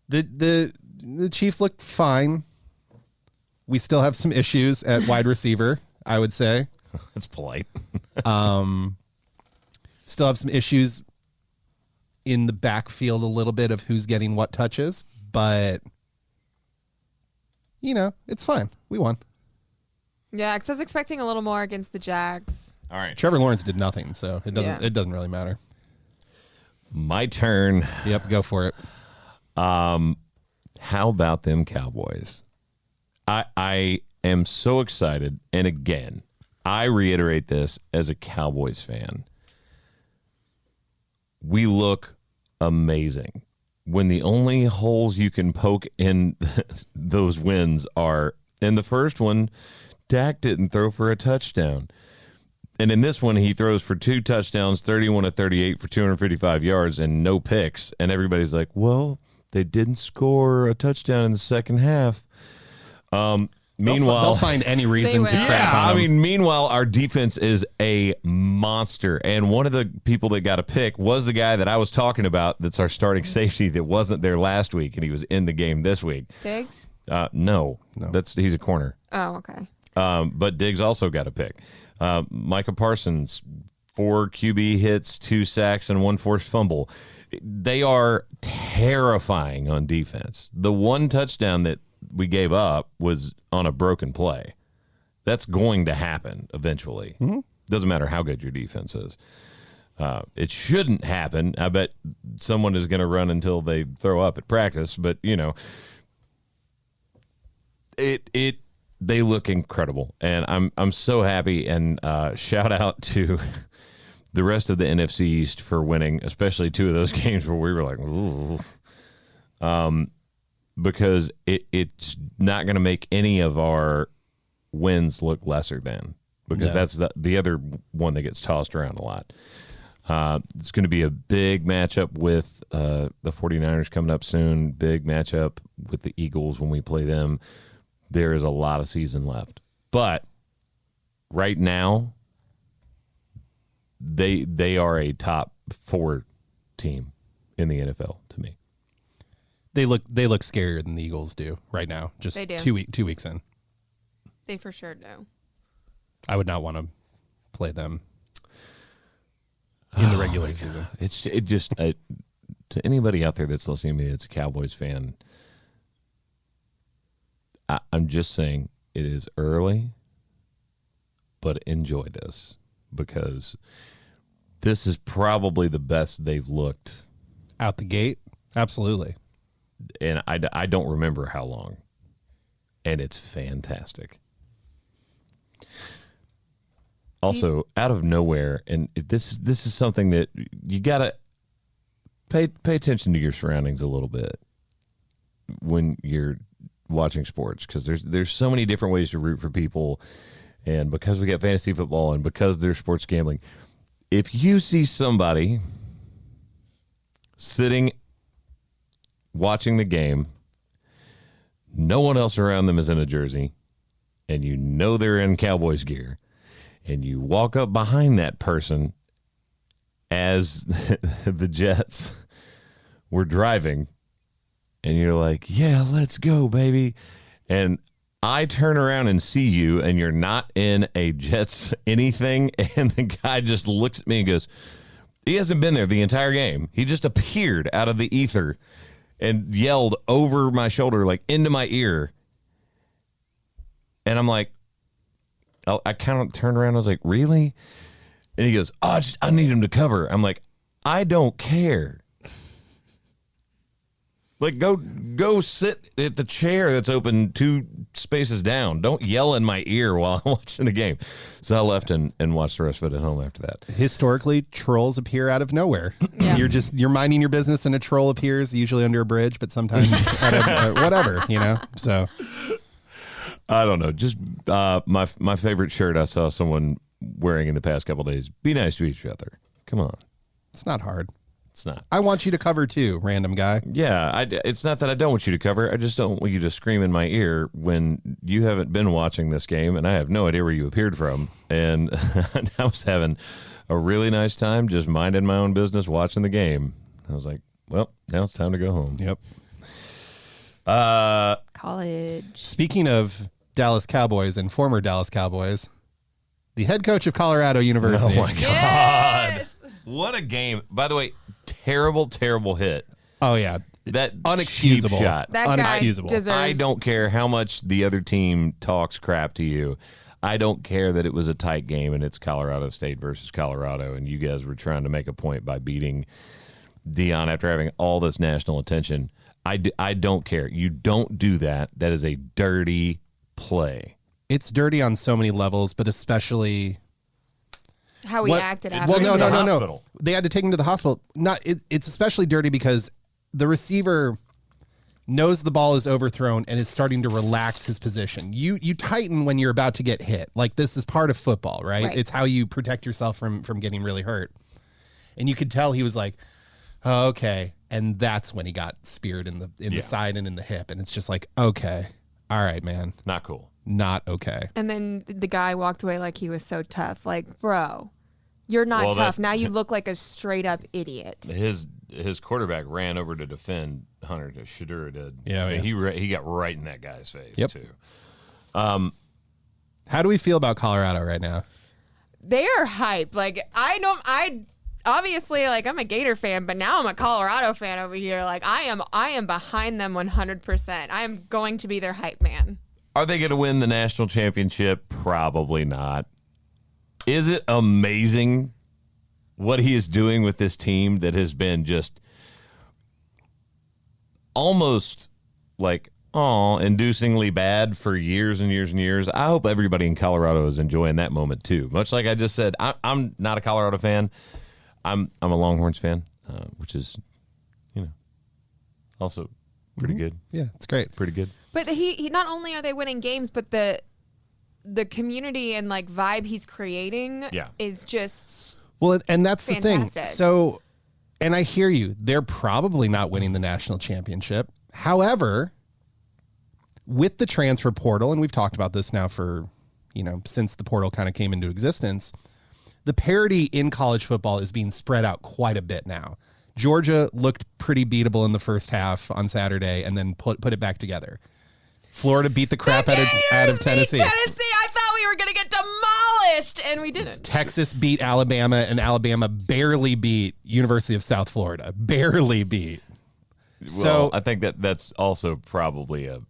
The Chiefs look fine. We still have some issues at wide receiver, I would say. that's polite. Still have some issues in the backfield, a little bit of who's getting what touches, but it's fine. We won. Yeah, because I was expecting a little more against the Jags. All right, Trevor Lawrence did nothing, so it doesn't Yeah. it doesn't really matter. my turn. Yep, go for it. How about them Cowboys? I am so excited, and again, I reiterate this as a Cowboys fan. We look amazing when the only holes you can poke in those wins are in the first one. Dak didn't throw for a touchdown. And in this one, he throws for 2 touchdowns, 31 of 38 for 255 yards and no picks. And everybody's like, well, they didn't score a touchdown in the second half. Meanwhile, they'll find any reason They to will. crap on I them. mean, meanwhile, our defense is a monster. And one of the people that got a pick was the guy that I was talking about that's our starting safety that wasn't there last week, and he was in the game this week. Diggs? No. He's a corner. Oh, okay. But Diggs also got a pick. Micah Parsons, 4 QB hits, 2 sacks, and 1 forced fumble. They are terrifying on defense. The one touchdown that we gave up was on a broken play. That's going to happen eventually. Doesn't matter how good your defense is. It shouldn't happen. I bet someone is going to run until they throw up at practice, but they look incredible, and I'm so happy. And shout out to the rest of the NFC East for winning, especially 2 of those games where we were like, ooh. Because it's not going to make any of our wins look lesser than, because that's the other one that gets tossed around a lot. It's going to be a big matchup with the 49ers coming up soon, big matchup with the Eagles when we play them. There is a lot of season left. But right now, they are a top 4 team in the NFL to me. They look scarier than the Eagles do right now. Just They do. 2 weeks in. They for sure do. I would not want to play them in the regular season. It just to anybody out there that's listening to me that's a Cowboys fan, I'm just saying it is early, but enjoy this, because this is probably the best they've looked Out the gate, absolutely. and I don't remember how long, and it's fantastic. Also, out of nowhere, and this is something that you gotta pay attention to your surroundings a little bit when you're watching sports, because there's so many different ways to root for people, and because we got fantasy football and because there's sports gambling, if you see somebody sitting watching the game, no one else around them is in a jersey, and you know they're in Cowboys gear, and you walk up behind that person as the Jets were driving, and you're like, yeah, let's go, baby. And I turn around and see you, and you're not in a Jets anything, and the guy just looks at me and goes, he hasn't been there the entire game. He just appeared out of the ether and yelled over my shoulder, like into my ear. And I'm like, I kind of turned around. I was like, really? And he goes, oh, I need him to cover. I'm like, I don't care. Like, go sit at the chair that's open 2 spaces down. Don't yell in my ear while I'm watching the game. So I left and watched the rest of it at home after that. Historically, trolls appear out of nowhere. Yeah. You're minding your business and a troll appears, usually under a bridge, but sometimes whatever, So I don't know. Just my favorite shirt I saw someone wearing in the past couple of days. Be nice to each other. Come on. It's not hard. It's not. I want you to cover too, random guy. Yeah, it's not that I don't want you to cover. I just don't want you to scream in my ear when you haven't been watching this game, and I have no idea where you appeared from. And I was having a really nice time just minding my own business, watching the game. I was like, well, now it's time to go home. Yep. College. Speaking of Dallas Cowboys and former Dallas Cowboys, the head coach of Colorado University. Oh, my God. Yes! What a game. By the way, terrible hit. Oh, yeah. That Unexcusable. cheap shot. That Unexcusable. guy deserves. I don't care how much the other team talks crap to you. I don't care that it was a tight game and it's Colorado State versus Colorado, and you guys were trying to make a point by beating Dion after having all this national attention. I don't care. You don't do that. That is a dirty play. It's dirty on so many levels, but especially how he acted after. Well, no. hospital. They had to take him to the hospital. It's especially dirty because the receiver knows the ball is overthrown and is starting to relax his position. You tighten when you're about to get hit. Like, this is part of football, right? It's how you protect yourself from getting really hurt. And you could tell he was like, oh, okay. And that's when he got speared in the side and in the hip. And it's just like, okay, all right, man. Not cool. Not okay. And then the guy walked away like he was so tough. Like, bro, you're not tough. Now you look like a straight up idiot. His quarterback ran over to defend Hunter. Shadura did. Yeah, He got right in that guy's face too. How do we feel about Colorado right now? They are hype. Like, I obviously, like, I'm a Gator fan, but now I'm a Colorado fan over here. Like, I am behind them 100%. I am going to be their hype man. Are they going to win the national championship? Probably not. Is it amazing what he is doing with this team that has been just almost like, inducingly bad for years and years and years? I hope everybody in Colorado is enjoying that moment too. Much like I just said, I'm not a Colorado fan. I'm a Longhorns fan, which is, also pretty good. Yeah, it's great. Pretty good. But he not only are they winning games, but the community and like vibe he's creating is just well, and that's fantastic. The thing. So, and I hear you. They're probably not winning the national championship. However, with the transfer portal, and we've talked about this now for, since the portal kind of came into existence, the parity in college football is being spread out quite a bit now. Georgia looked pretty beatable in the first half on Saturday and then put it back together. Florida beat the crap out of Tennessee. I thought we were going to get demolished, and we didn't. Texas beat Alabama, and Alabama barely beat University of South Florida. Barely beat. Well, I think that's also probably a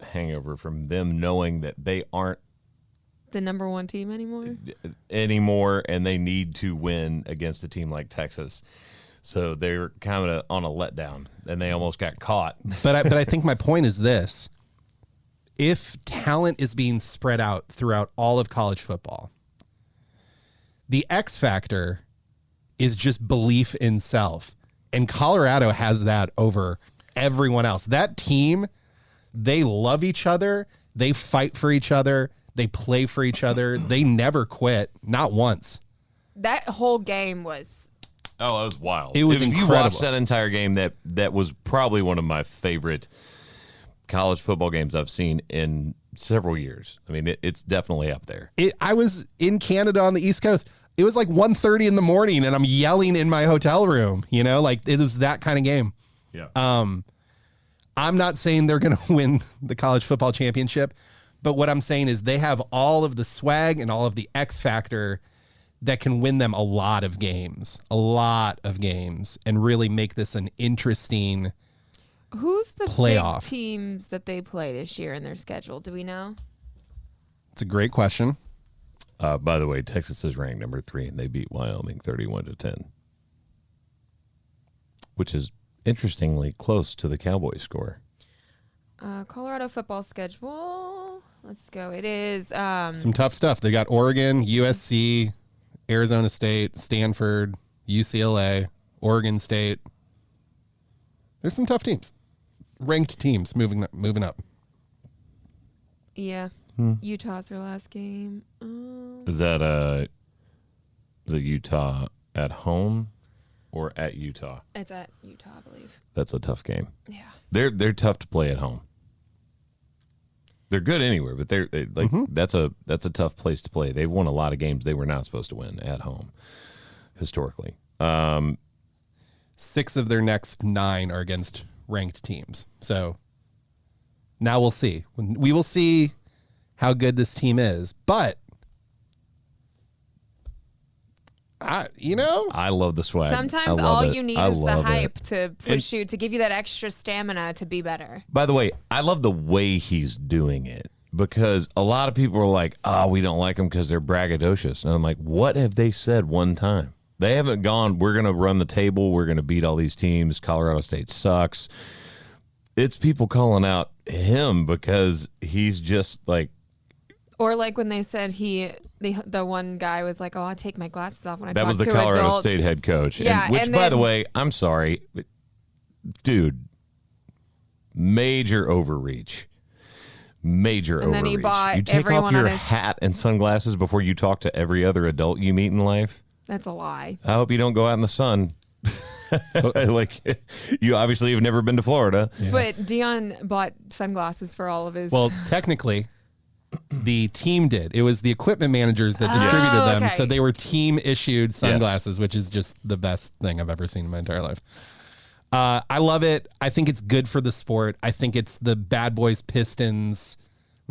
hangover from them knowing that they aren't the number one team anymore, and they need to win against a team like Texas. So they're kind of on a letdown, and they almost got caught. But I think my point is this. If talent is being spread out throughout all of college football, the X factor is just belief in self. And Colorado has that over everyone else. That team, they love each other. They fight for each other. They play for each other. They never quit, not once. That whole game was. Oh, it was wild. It was if incredible. you watched that entire game, that was probably one of my favorite college football games I've seen in several years. I mean, it's definitely up there. I was in Canada on the East Coast. It was like 1:30 in the morning, and I'm yelling in my hotel room. You know, like it was that kind of game. Yeah. I'm not saying they're going to win the college football championship, but what I'm saying is they have all of the swag and all of the X factor that can win them a lot of games, and really make this an interesting Who's the playoff big teams that they play this year in their schedule? Do we know? It's a great question. By the way, Texas is ranked number 3, and they beat Wyoming 31-10, which is interestingly close to the Cowboys score. Colorado football schedule. Let's go. It is Some tough stuff. They got Oregon, USC, Arizona State, Stanford, UCLA, Oregon State. There's some tough teams. Ranked teams moving up. yeah. Utah's their last game. Is that Utah at home or at Utah? It's at Utah, I believe. That's a tough game. Yeah. They're tough to play at home. They're good anywhere, but they're like that's a tough place to play. They've won a lot of games they were not supposed to win at home historically. 6 of their next 9 are against ranked teams. So now we'll see. We will see how good this team is. But I love the swag. Sometimes I love all it. you need I is the love hype it. to push you, to give you that extra stamina to be better. By the way, I love the way he's doing it because a lot of people are like, "Oh, we don't like them because they're braggadocious," and I'm like, "What have they said one time? They haven't gone. We're going to run the table. We're going to beat all these teams. Colorado State sucks." It's people calling out him because he's just like. Or like when they said the one guy was like, "Oh, I'll take my glasses off when I That talk was the to Colorado adults." State head coach. Yeah, which, and by then- the way, I'm sorry, dude, major overreach. Major And then he overreach. bought You take off everyone your on his- hat and sunglasses before you talk to every other adult you meet in life. That's a lie. I hope you don't go out in the sun. Like, you obviously have never been to Florida. But Dion bought sunglasses for all of his. Well, technically, the team did. It was the equipment managers that distributed them. okay. So they were team issued sunglasses, which is just the best thing I've ever seen in my entire life. I love it. I think it's good for the sport. I think it's the Bad Boys Pistons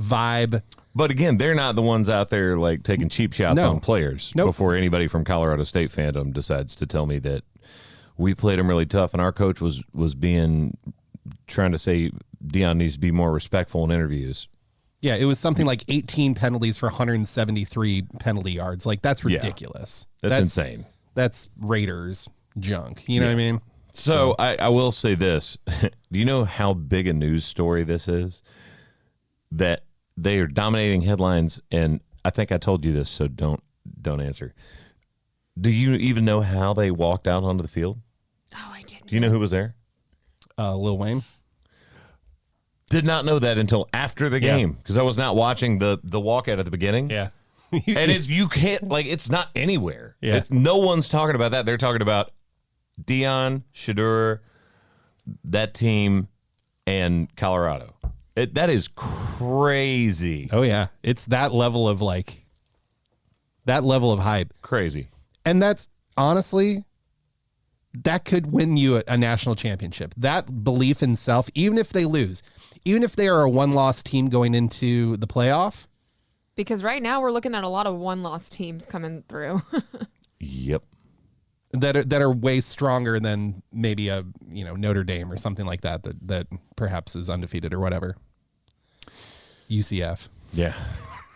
vibe. But again, they're not the ones out there like taking cheap shots No. on players Nope. before anybody from Colorado State fandom decides to tell me that we played them really tough and our coach was trying to say Dion needs to be more respectful in interviews. Yeah, it was something like 18 penalties for 173 penalty yards. Like, that's ridiculous. That's insane. That's Raiders junk. You know what I mean? So I will say this. Do you know how big a news story this is? That they are dominating headlines, and I think I told you this, so don't answer. Do you even know how they walked out onto the field? oh, I didn't. Do you know who was there? Lil Wayne. Did not know that until after the game because I was not watching the walkout at the beginning. Yeah. And you can't, like, it's not anywhere. Yeah. No one's talking about that. They're talking about Dion, Shadur, that team, and Colorado. That is crazy. Oh, yeah. It's that level of hype. Crazy. And that's honestly, that could win you a national championship. That belief in self, even if they lose, even if they are a one-loss team going into the playoff. Because right now we're looking at a lot of one-loss teams coming through. Yep. That are way stronger than maybe a Notre Dame or something like that perhaps is undefeated or whatever. UCF. Yeah.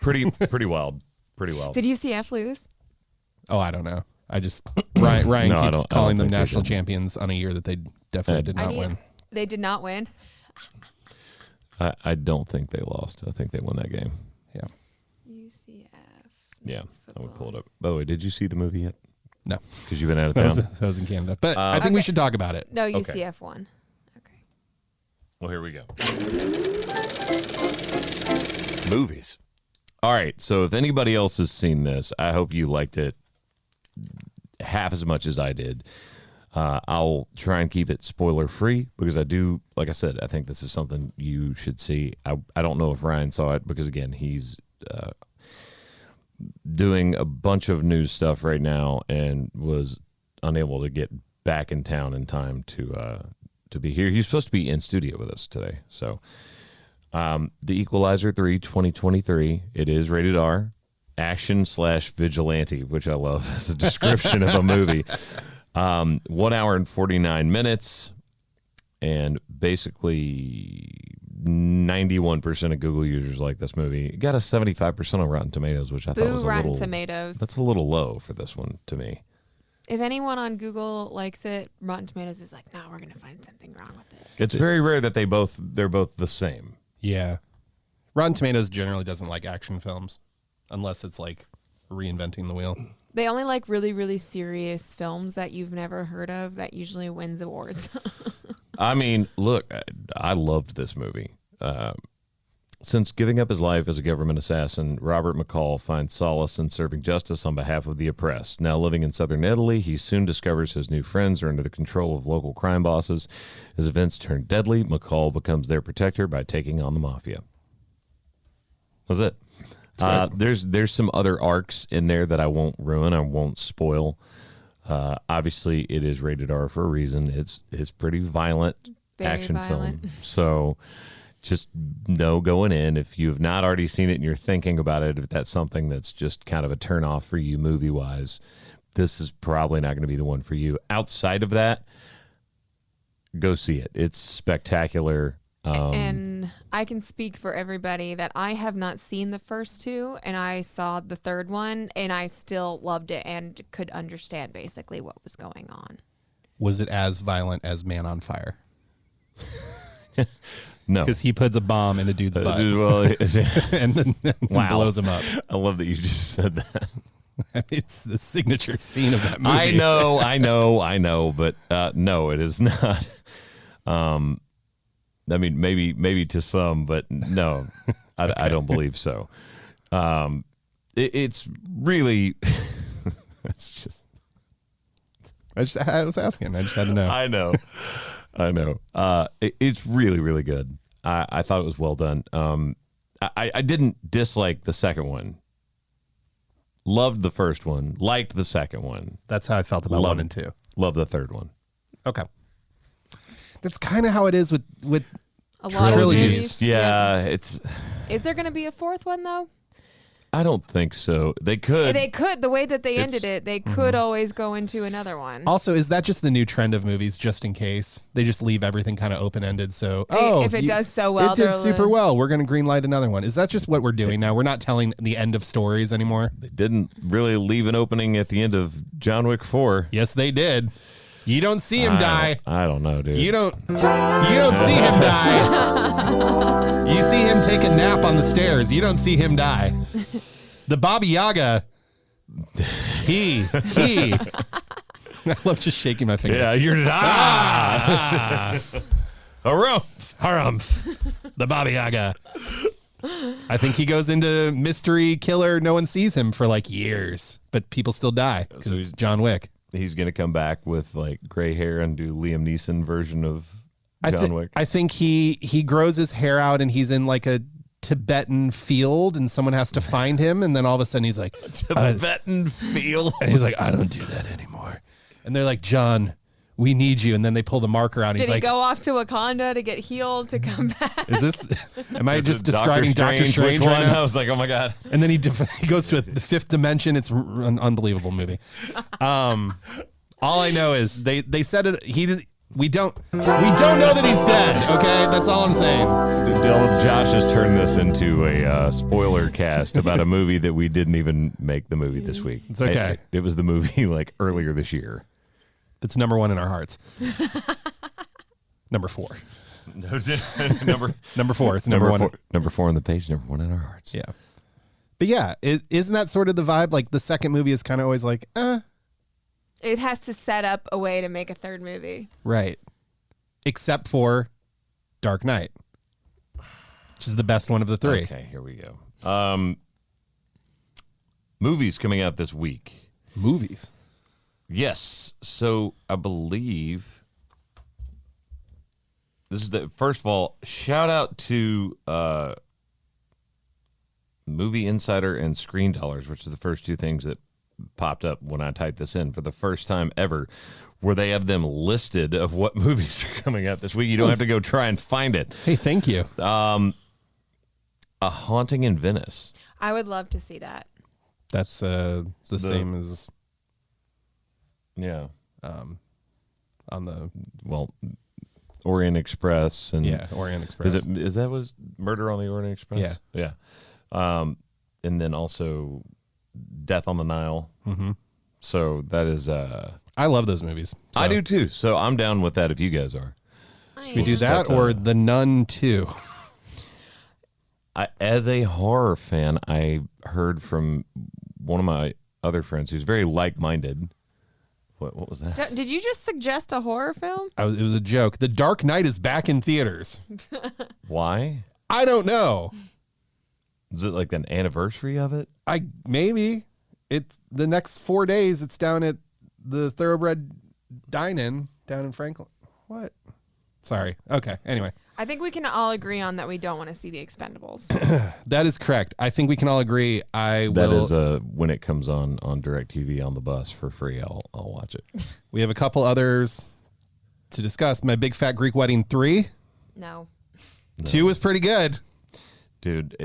Pretty wild. Pretty wild. Did UCF lose? Oh, I don't know. I just Ryan No, I keeps don't calling them think they national did. champions on a year that they definitely did not win. They did not win. I don't think they lost. I think they won that game. Yeah. UCF. Yeah. I would pull it up. By the way, did you see the movie yet? No, Because you've been out of that town. was in Canada. But I think we Okay. should talk about it. No, UCF won. Okay. Well, here we go. Movies. All right, so if anybody else has seen this, I hope you liked it half as much as I did. I'll try and keep it spoiler free because I do, like I said, I think this is something you should see. I don't know if Ryan saw it because, again, he's doing a bunch of news stuff right now and was unable to get back in town in time to be here. He's supposed to be in studio with us today. So The Equalizer 3 2023, it is rated R, action/vigilante, which I love as a description of a movie. 1 hour and 49 minutes, and basically 91% of Google users like this movie. It got a 75% on Rotten Tomatoes, which I thought was a Rotten little... Tomatoes. That's a little low for this one to me. If anyone on Google likes it, Rotten Tomatoes is like, no, we're going to find something wrong with it. It's very rare that they're both the same. Yeah. Rotten Tomatoes generally doesn't like action films unless it's like reinventing the wheel. They only like really, really serious films that you've never heard of that usually wins awards. I mean, look, I loved this movie. Since giving up his life as a government assassin, Robert McCall finds solace in serving justice on behalf of the oppressed. Now living in southern Italy, he soon discovers his new friends are under the control of local crime bosses. As events turn deadly, McCall becomes their protector by taking on the mafia. That's it. There's some other arcs in there that I won't ruin, I won't spoil. Obviously, it is rated R for a reason. It's pretty violent action film. So just know going in, if you've not already seen it and you're thinking about it, if that's something that's just kind of a turn off for you movie-wise, this is probably not going to be the one for you. Outside of that, go see it. It's spectacular. And I can speak for everybody that I have not seen the first two, and I saw the third one, and I still loved it and could understand basically what was going on. Was it as violent as Man on Fire? No. Because he puts a bomb in a dude's butt and then blows him up. I love that you just said that. It's the signature scene of that movie. I know, but no, it is not. I mean, maybe to some, but no, I don't believe so. It's really, it's just. I was asking. I just had to know. I know. It's really, really good. I thought it was well done. I didn't dislike the second one. Loved the first one. Liked the second one. That's how I felt about 1 and 2. Love the third one. Okay. That's kind of how it is with a lot of movies. Yeah, Is there going to be a fourth one though? I don't think so. They could. They could. The way that they ended it, they could always go into another one. Also, is that just the new trend of movies? Just in case they just leave everything kind of open ended. So, if it does so well, it did super well. We're going to greenlight another one. Is that just what we're doing now? We're not telling the end of stories anymore. They didn't really leave an opening at the end of John Wick 4. Yes, they did. You don't see him die. I don't know, dude. You don't see him die. You see him take a nap on the stairs. You don't see him die. The Baba Yaga. He. I love just shaking my finger. Yeah, you're Harumph. The Baba Yaga. I think he goes into mystery killer. No one sees him for like years, but people still die because he's John Wick. He's going to come back with like gray hair and do Liam Neeson version of John Wick. I think he grows his hair out and he's in like a Tibetan field and someone has to find him. And then all of a sudden he's like, Tibetan field. And he's like, I don't do that anymore. And they're like, John, we need you. And then they pull the marker out. And Did he's he like, go off to Wakanda to get healed to come back? Am I just describing Doctor Strange right now? I was like, oh my God. And then he goes to the fifth dimension. It's an unbelievable movie. All I know is they said it. We don't know that he's dead. Okay, that's all I'm saying. Josh has turned this into a spoiler cast about a movie that we didn't even make the movie this week. It's okay. It was the movie like earlier this year. It's number 1 in our hearts. Number 4. Number 4. It's number 1. Number 4 on the page. Number 1 in our hearts. Yeah. But yeah, isn't that sort of the vibe? Like the second movie is kind of always like, It has to set up a way to make a third movie. Right. Except for Dark Knight, which is the best one of the 3. Okay, here we go. Movies coming out this week. Movies. Yes. So I believe this is the first of all, shout out to Movie Insider and Screen Dollars, which are the first two things that popped up when I typed this in for the first time ever, where they have them listed of what movies are coming out this week. You don't have to go try and find it. Hey, thank you. A Haunting in Venice. I would love to see that. That's the same as Yeah. on the Well, Orient Express and Orient Express. Is that was Murder on the Orient Express? Yeah. Yeah. And then also Death on the Nile. Mm-hmm. So that is I love those movies. So. I do too. So I'm down with that if you guys are. Should we do that or The Nun 2? As a horror fan, I heard from one of my other friends who's very like-minded. What was that? Did you just suggest a horror film? It was a joke. The Dark Knight is back in theaters. Why? I don't know. Is it like an anniversary of it? Maybe it's the next 4 days. It's down at the Thoroughbred Dine-In down in Franklin. What? Sorry. Okay. Anyway, I think we can all agree on that we don't want to see The Expendables. that is correct. I think we can all agree. That is when it comes on DirecTV on the bus for free. I'll watch it. We have a couple others to discuss. My Big Fat Greek Wedding 3. No. 2 was pretty good. Dude,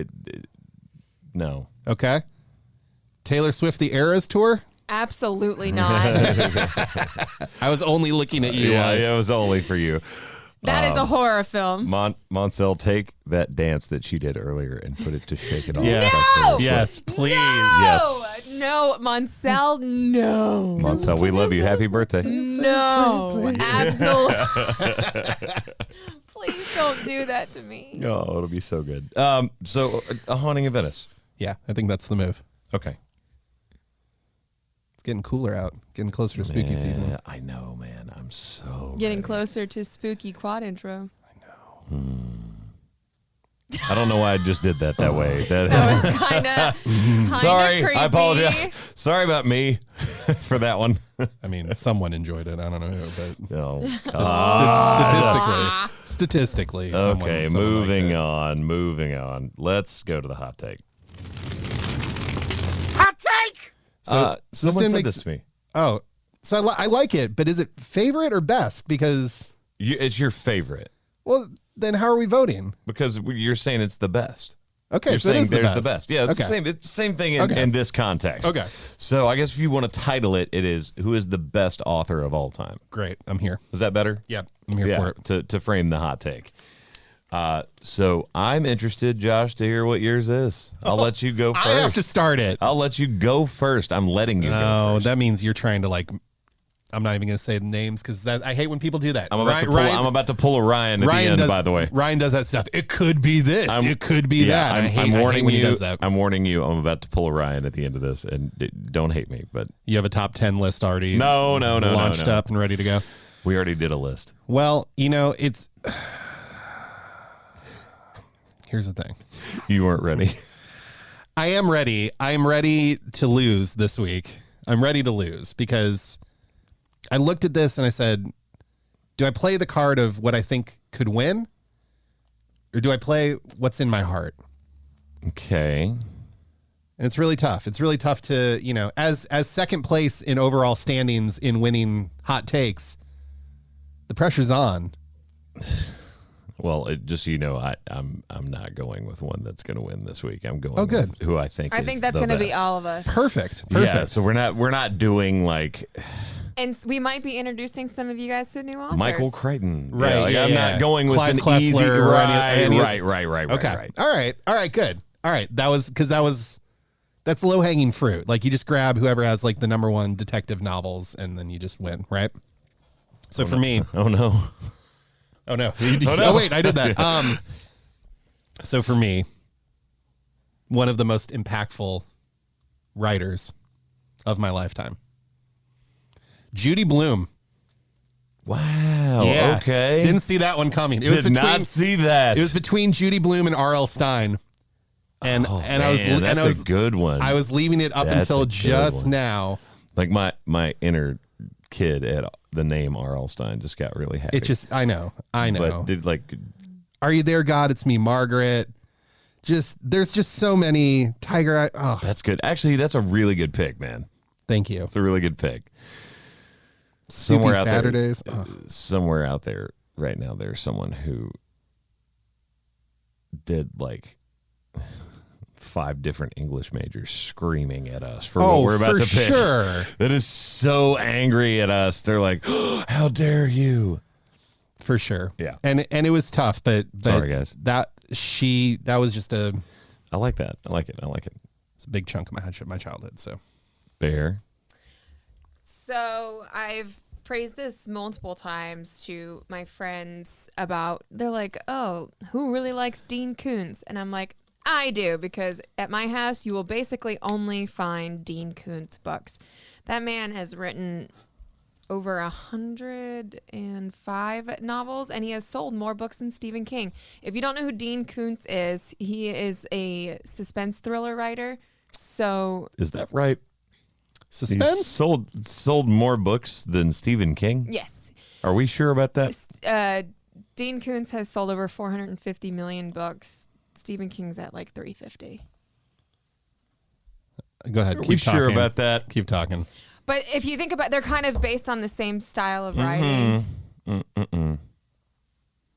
no. Okay. Taylor Swift The Eras Tour. Absolutely not. I was only looking at you. Yeah, it was only for you. That is a horror film. Moncel, take that dance that she did earlier and put it to Shake It Off. Yeah. No! Yes, please. Yes. No, Moncel, no. Moncel, we love you. Happy birthday. No, absolutely. Please don't do that to me. Oh, it'll be so good. So A Haunting in Venice. Yeah, I think that's the move. Okay. It's getting cooler out, getting closer to spooky season. I know, man. I'm so Getting ready. closer to spooky quad intro. I don't know why I just did that way. That was kind of Sorry, creepy. I apologize. Sorry about me for that one. I mean, someone enjoyed it. I don't know who, but No. statistically. Okay, someone liked it. moving on. Let's go to the hot take. Hot take! So Someone didn't said make this to me. Oh, so I like it, but is it favorite or best? Because, It's your favorite well, then how are we voting? because you're saying it's the best. Okay, You're so it saying is there's the best. Yeah, it's Okay. the same. It's the same thing Okay. in this context. Okay. So I guess if you want to title it, it is who is the best author of all time. Great, I'm here. Is that better? Yeah, I'm here for it. To frame the hot take. So I'm interested, Josh, to hear what yours is. I'll let you go first. I have to start it. I'll let you go first. I'm letting you go Oh, first. that means you're trying to like. I'm not even going to say the names because I hate when people do that. I'm about to pull a Ryan at the end. does, by the way, Ryan does that stuff. It could be this. It could be that. I'm I hate warning when you. he does that. I'm warning you. I'm about to pull a Ryan at the end of this, and don't hate me. But You have a top 10 list already. No, launched no. up and ready to go. we already did a list. Well, it's. Here's the thing. You weren't ready. I am ready. I'm ready to lose this week. I'm ready to lose because I looked at this and I said, do I play the card of what I think could win? Or do I play what's in my heart? Okay. And it's really tough. It's really tough to, as second place in overall standings in winning hot takes, the pressure's on. Well, just so you know, I'm not going with one that's going to win this week. I'm going. Oh, good. With who I think. I is think that's the going to be best. all of us. Perfect. Yeah. So we're not doing like And we might be introducing some of you guys to new authors. Michael Crichton. Right, Yeah, like, yeah, I'm yeah. not going with Clive an Klessler easy. or any- Right. Okay. All right. Good. All right. That's low hanging fruit. Like you just grab whoever has like the number one detective novels and then you just win. Right. So for me, Oh no. oh no. no. Oh wait, I did that. So for me, one of the most impactful writers of my lifetime, Judy Blume. Wow. Yeah. Okay. Didn't see that one coming. Did not see that. It was between Judy Blume and R.L. Stine. And that's a good one. I was leaving it up That's until a good just one. now. Like my inner kid at the name R.L. Stein just got really happy. It just, I know. But did Are You There, God? It's Me, Margaret. There's just so many Tiger Eye. Oh, that's good. Actually, that's a really good pick, man. thank you. It's a really good pick. Soupy Saturdays. Somewhere out there right now, there's someone who did like 5 different English majors screaming at us for what we're about to pick. Sure. That is so angry at us. They're like, oh, how dare you? For sure. Yeah. And it was tough, but Sorry, guys. That was just I like that. I like it. it's a big chunk of my childhood. So Bear. So I've praised this multiple times to my friends about, they're like, oh, who really likes Dean Koontz? And I'm like, I do, because at my house, you will basically only find Dean Koontz books. That man has written over 105 novels, and he has sold more books than Stephen King. If you don't know who Dean Koontz is, he is a suspense thriller writer. So Is that right? suspense. He sold more books than Stephen King? yes, Are we sure about that? Dean Koontz has sold over 450 million books. Stephen King's at like 350. Go ahead. Are Keep we talking. sure about that? Keep talking. But if you think about, they're kind of based on the same style of writing.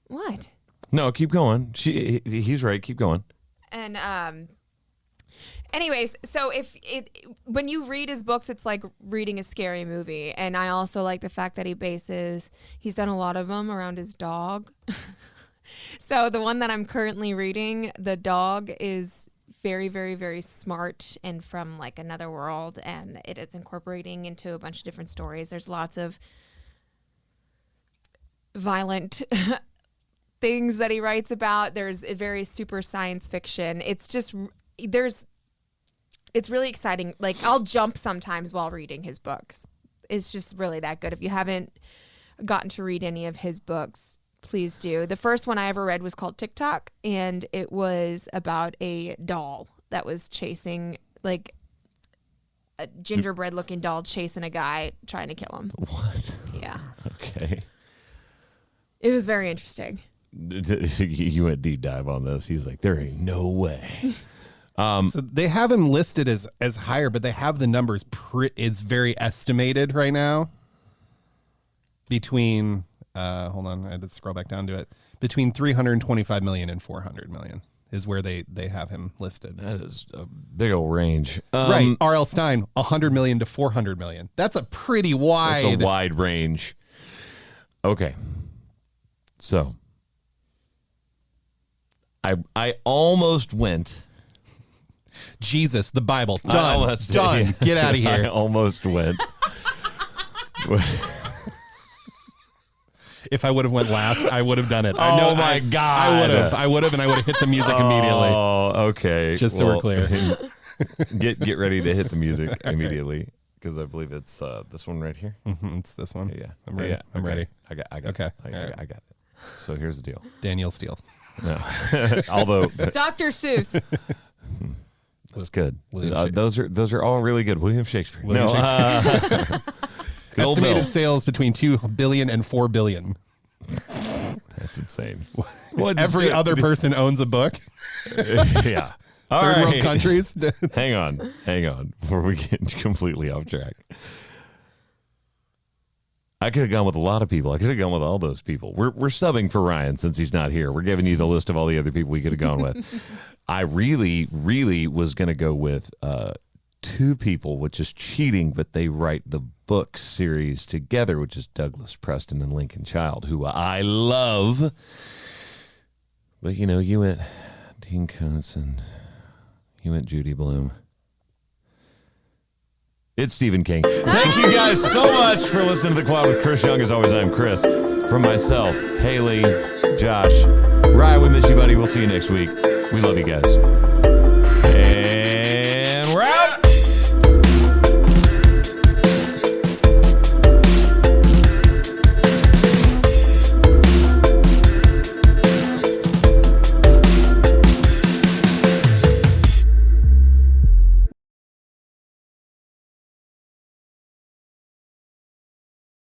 What? No, keep going. He's right. Keep going. And anyways, so when you read his books, it's like reading a scary movie. And I also like the fact that he's done a lot of them around his dog. So the one that I'm currently reading, the dog is very, very, very smart and from like another world, and it is incorporating into a bunch of different stories. There's lots of violent things that he writes about. There's a very super science fiction. It's really exciting. Like, I'll jump sometimes while reading his books. It's just really that good. If you haven't gotten to read any of his books, please do. The first one I ever read was called TikTok, and it was about a doll that was chasing, like, a gingerbread looking doll chasing a guy trying to kill him. What? Yeah. Okay. It was very interesting. You went deep dive on this. He's like, there ain't no way. So they have him listed as higher, but they have the numbers. It's very estimated right now. Between hold on, I had to scroll back down to it. Between 325 million and 400 million is where they have him listed. That is a big old range. Right, R.L. Stein, 100 million to 400 million. That's a pretty wide. That's a wide range. Okay, so I almost went. Jesus, the Bible, I done, almost did, done. yeah. Get out of I here. almost went. If I would have went last, I would have done it. Oh my God. I would have, and I would have hit the music immediately. Oh, okay. Just so we're clear. Get ready to hit the music immediately, because I believe it's this one right here. It's this one. Yeah, I'm ready. Yeah, I'm okay. ready. I got. Okay. I got it. So here's the deal. Daniel Steele. No, although Dr. Seuss. that's good. William Those are all really good. William Shakespeare. William Shakespeare. Good old Estimated Bill. sales between 2 billion and 4 billion. That's insane. Every other person owns a book. Yeah. All Third world right. countries. Hang on, before we get completely off track. I could have gone with a lot of people. I could have gone with all those people. We're subbing for Ryan since he's not here. We're giving you the list of all the other people we could have gone with. I really, really was going to go with 2 people, which is cheating, but they write the book series together, which is Douglas Preston and Lincoln Child, who I love. But, you went Dean Koontz and you went Judy Blume. It's Stephen King. Thank you guys so much for listening to The Quad with Chris Young. As always, I'm Chris. From myself, Haley, Josh, Ryan, we miss you, buddy. We'll see you next week. We love you guys.